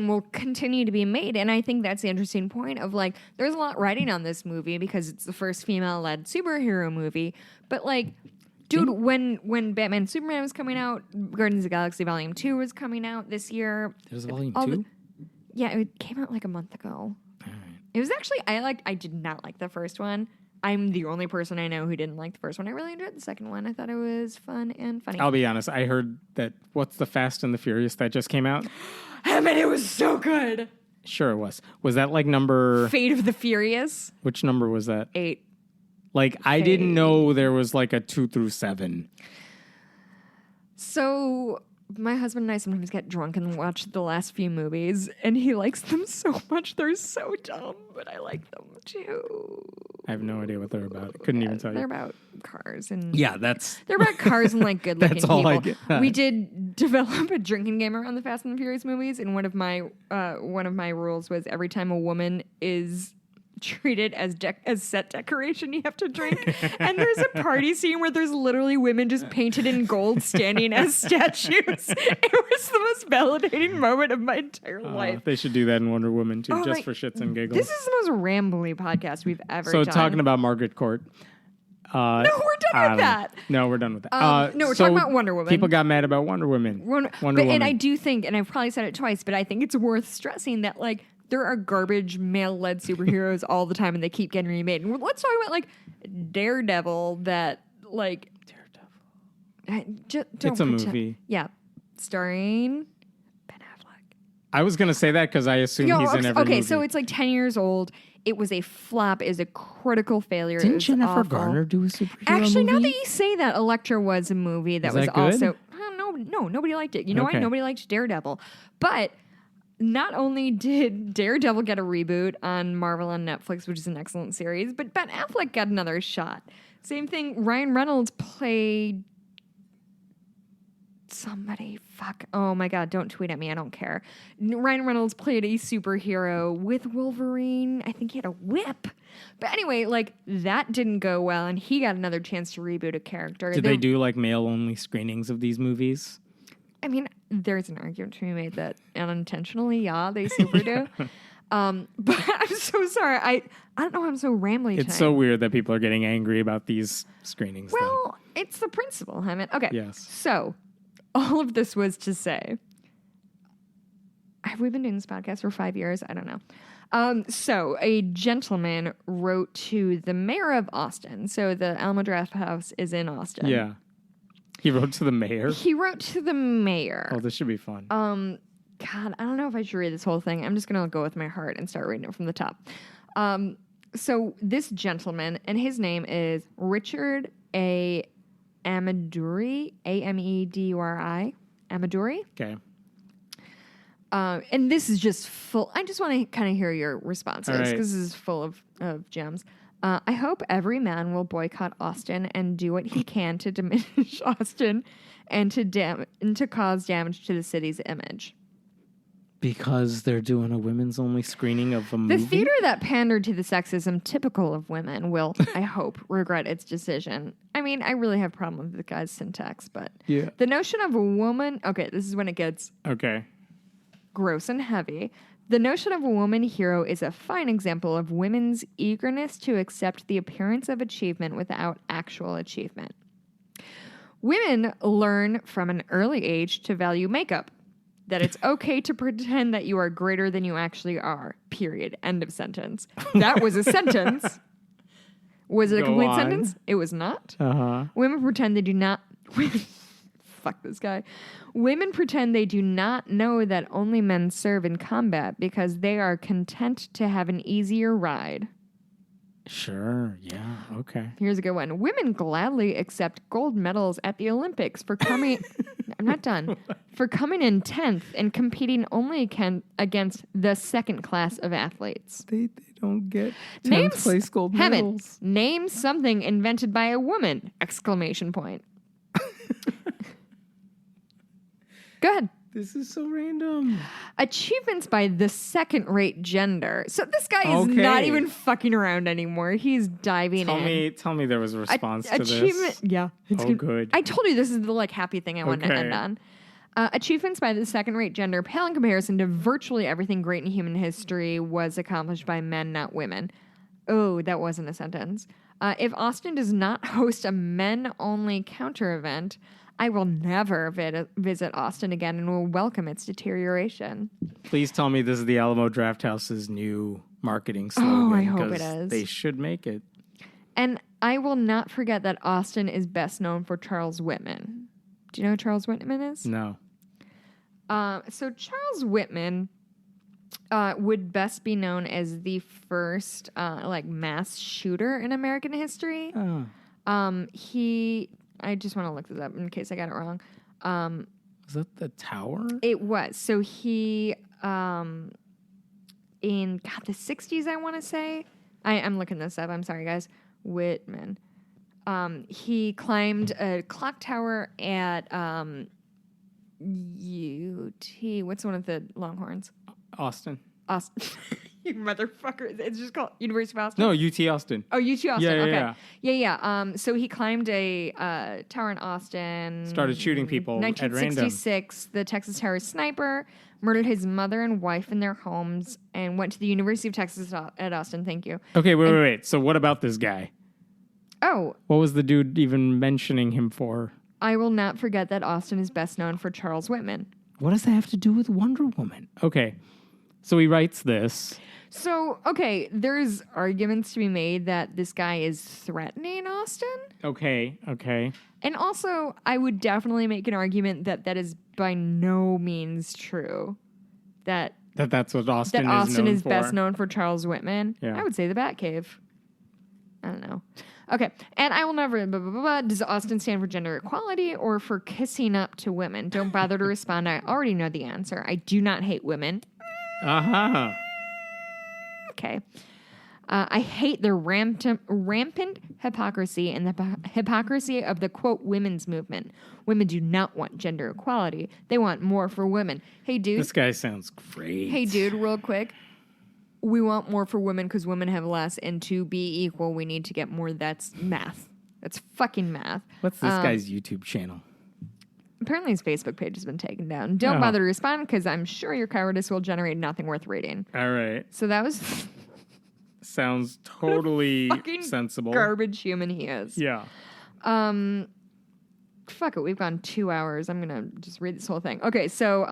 will continue to be made. And I think that's the interesting point of like, there's a lot riding on this movie because it's the first female-led superhero movie. But like, dude, when Batman Superman was coming out, Guardians of the Galaxy Volume 2 was coming out this year. There's volume all 2? Yeah, it came out like a month ago. It was actually, I did not like the first one. I'm the only person I know who didn't like the first one. I really enjoyed the second one. I thought it was fun and funny. I'll be honest. I heard that what's the Fast and the Furious that just came out? I mean, it was so good. Sure, it was. Was that like number? Fate of the Furious. Which number was that? 8. Like I didn't know there was like a 2 through 7. So my husband and I sometimes get drunk and watch the last few movies, and he likes them so much. They're so dumb, but I like them too. I have no idea what they're about. I couldn't even tell They're you. about cars and Yeah, they're about cars and like good-looking That's all people. I get. We did develop a drinking game around the Fast and the Furious movies, and one of my rules was every time a woman is treated as set decoration, you have to drink. And there's a party scene where there's literally women just painted in gold standing as statues. It was the most validating moment of my entire life. They should do that in Wonder Woman too, Oh just my- for shits and giggles. This is the most rambly podcast we've ever So done. talking about Margaret Court. No, we're done with that. No, we're done with that. No, we're so talking about Wonder Woman. People got mad about Wonder Woman. Wonder Woman. And I do think, and I've probably said it twice, but I think it's worth stressing that like there are garbage male-led superheroes all the time, and they keep getting remade. And let's talk about like Daredevil. That like It's a movie. Yeah, starring Ben Affleck. I was gonna say that because I assume he's in every movie. So it's like 10 years old. It was a flop. It was a critical failure. It Didn't was Jennifer awful. Garner do a superhero Actually, movie? now that you say that, Elektra was a movie that Is was that good? also no, nobody liked it. You know why? Okay. Nobody liked Daredevil. But not only did Daredevil get a reboot on Marvel on Netflix, which is an excellent series, but Ben Affleck got another shot. Same thing. Ryan Reynolds played somebody. Fuck. Oh my God. Don't tweet at me. I don't care. Ryan Reynolds played a superhero with Wolverine. I think he had a whip. But anyway, like that didn't go well, and he got another chance to reboot a character. Did they do like male-only screenings of these movies? I mean, there's an argument to be made that unintentionally, yeah, they super do. But I'm so sorry. I don't know why I'm so rambly It's tonight. so weird that people are getting angry about these screenings. though. Well, it's the principle, Hammond. Okay. Yes. So, all of this was to say, have we been doing this podcast for 5 years? I don't know. So, a gentleman wrote to the mayor of Austin. So, the Alamo Draft House is in Austin. Yeah. He wrote to the mayor. He wrote to the mayor. Oh, this should be fun. God, I don't know if I should read this whole thing. I'm just going to go with my heart and start reading it from the top. So this gentleman, and his name is Richard A. Amaduri, Ameduri, Amaduri. Okay. And this is just full. I just want to kind of hear your responses All right. because this is full of gems. I hope every man will boycott Austin and do what he can to diminish Austin and to cause damage to the city's image. Because they're doing a women's only screening of a The movie? theater that pandered to the sexism typical of women will, I hope, regret its decision. I mean, I really have a problem with the guy's syntax, but Yeah. the notion of a woman... Okay, this is when it gets Okay. gross and heavy. The notion of a woman hero is a fine example of women's eagerness to accept the appearance of achievement without actual achievement. Women learn from an early age to value makeup, that it's okay to pretend that you are greater than you actually are, period. End of sentence. That was a sentence. Was it a Go complete on. sentence? It was not. Uh-huh. Women pretend they do not... Fuck this guy. Women pretend they do not know that only men serve in combat because they are content to have an easier ride. Sure. Yeah. Okay. Here's a good one. Women gladly accept gold medals at the Olympics for coming... I'm not done. For coming in 10th and competing only against the second class of athletes. They don't get 10th Names- place gold Hammond, medals. name something invented by a woman! Exclamation point. Go ahead. This is so random. Achievements by the second-rate gender. So this guy is not even fucking around anymore. He's diving in. Tell me there was a response to achievement, this. Yeah. It's good. I told you this is the happy thing I wanted to end on. Achievements by the second-rate gender pale in comparison to virtually everything great in human history was accomplished by men, not women. Oh, that wasn't a sentence. If Austin does not host a men-only counter-event, I will never visit Austin again and will welcome its deterioration. Please tell me this is the Alamo Drafthouse's new marketing slogan. Oh, I hope it is. They should make it. And I will not forget that Austin is best known for Charles Whitman. Do you know who Charles Whitman is? No. So Charles Whitman would best be known as the first mass shooter in American history. Oh. I just want to look this up in case I got it wrong. Was that the tower? It was. So he, in the 60s, I want to say. I'm looking this up. I'm sorry, guys. Whitman. He climbed a clock tower at UT. What's one of the Longhorns? Austin. You motherfucker. It's just called University of Austin? No, UT Austin. Oh, UT Austin. Yeah, okay. Yeah. So he climbed a tower in Austin. Started shooting people at random. 1966, the Texas Tower sniper murdered his mother and wife in their homes and went to the University of Texas at Austin. Thank you. Okay, wait. So what about this guy? Oh. What was the dude even mentioning him for? I will not forget that Austin is best known for Charles Whitman. What does that have to do with Wonder Woman? Okay. So he writes this. So, okay, there's arguments to be made that this guy is threatening Austin. Okay. And also, I would definitely make an argument that is by no means true. That's what Austin is best known for Charles Whitman. Yeah. I would say the Batcave. I don't know. Okay, and I will never, blah, blah, blah, blah. Does Austin stand for gender equality or for kissing up to women? Don't bother to respond. I already know the answer. I do not hate women. Uh-huh. Okay. I hate the rampant hypocrisy and the hypocrisy of the, quote, women's movement. Women do not want gender equality. They want more for women. Hey, dude. This guy sounds great. Hey, dude, real quick. We want more for women because women have less, and to be equal, we need to get more. That's math. That's fucking math. What's this guy's YouTube channel? Apparently his Facebook page has been taken down. Don't bother to respond because I'm sure your cowardice will generate nothing worth reading. All right. So that was... Sounds totally sensible. Garbage human he is. Yeah. Fuck it. We've gone 2 hours. I'm gonna just read this whole thing. Okay. So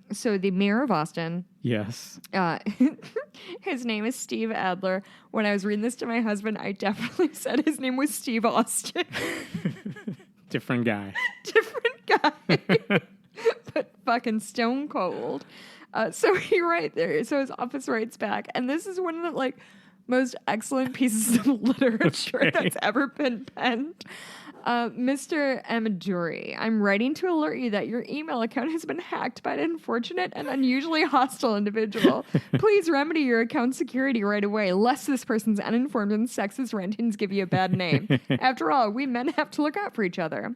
the mayor of Austin. Yes. His name is Steve Adler. When I was reading this to my husband, I definitely said his name was Steve Austin. Different guy. Different guy. But fucking stone cold. So he right there. So his office writes back, and this is one of the most excellent pieces of literature that's ever been penned. Mr. Amaduri, I'm writing to alert you that your email account has been hacked by an unfortunate and unusually hostile individual. Please remedy your account security right away, lest this person's uninformed and sexist rantings give you a bad name. After all, we men have to look out for each other.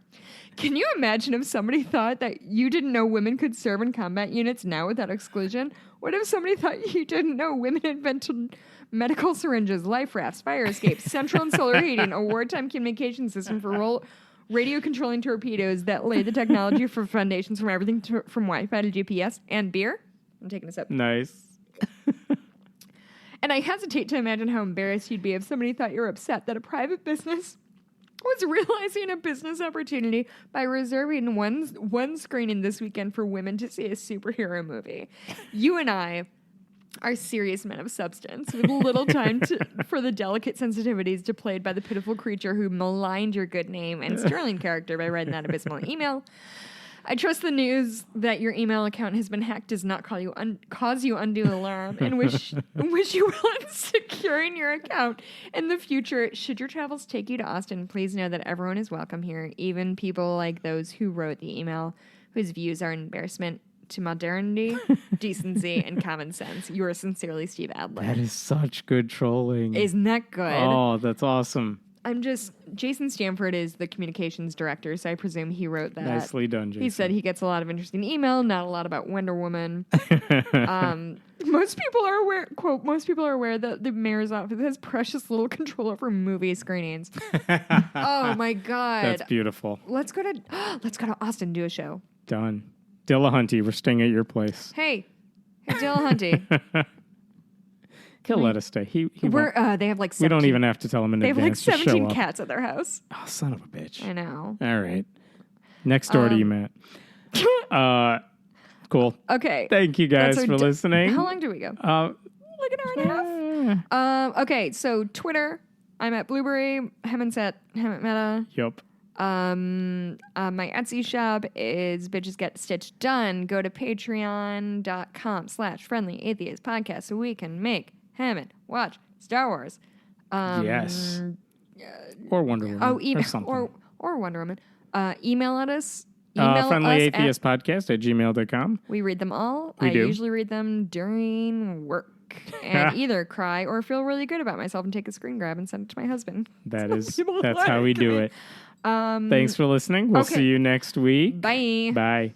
Can you imagine if somebody thought that you didn't know women could serve in combat units now without exclusion? What if somebody thought you didn't know women invented medical syringes, life rafts, fire escapes, central and solar heating, a wartime communication system for radio controlling torpedoes that lay the technology for foundations from everything from Wi-Fi to GPS and beer? I'm taking this up. Nice. And I hesitate to imagine how embarrassed you'd be if somebody thought you were upset that a private business was realizing a business opportunity by reserving one screening this weekend for women to see a superhero movie. You and I are serious men of substance with little time for the delicate sensitivities displayed by the pitiful creature who maligned your good name and sterling character by writing that abysmal email. I trust the news that your email account has been hacked does not cause you undue alarm and wish you well in securing your account in the future. Should your travels take you to Austin, please know that everyone is welcome here, even people like those who wrote the email, whose views are an embarrassment to modernity, decency, and common sense. Yours sincerely, Steve Adler. That is such good trolling. Isn't that good? Oh, that's awesome. Jason Stanford is the communications director, so I presume he wrote that. Nicely done, Jason. He said he gets a lot of interesting email, not a lot about Wonder Woman. Most people are aware, quote, most people are aware that the mayor's office has precious little control over movie screenings. Oh my God. That's beautiful. Let's go to Austin, do a show. Done. Dillahunty, we're staying at your place. Hey, Dillahunty. He'll let us stay. He won't. They have like 17, We don't even have to tell him in they have like advance. Just show 17 up. cats at their house. Oh, son of a bitch. I know. All right. Next door to you, Matt. Cool. Okay. Thank you guys for listening. How long do we go? Like an hour and a half. Okay, so Twitter, I'm at Blueberry. Hammond's at Hammond Meta. Yup. My Etsy shop is Bitches Get Stitched Done. Go to patreon.com/friendly atheist podcast so we can make Hammond watch Star Wars. Yes. Or Wonder Woman. or something. Or Wonder Woman. Email at us. Email friendly us atheist podcast at gmail.com. We read them all. We I do. usually read them during work and either cry or feel really good about myself and take a screen grab and send it to my husband. That's how we do it. Thanks for listening. We'll see you next week. Bye. Bye.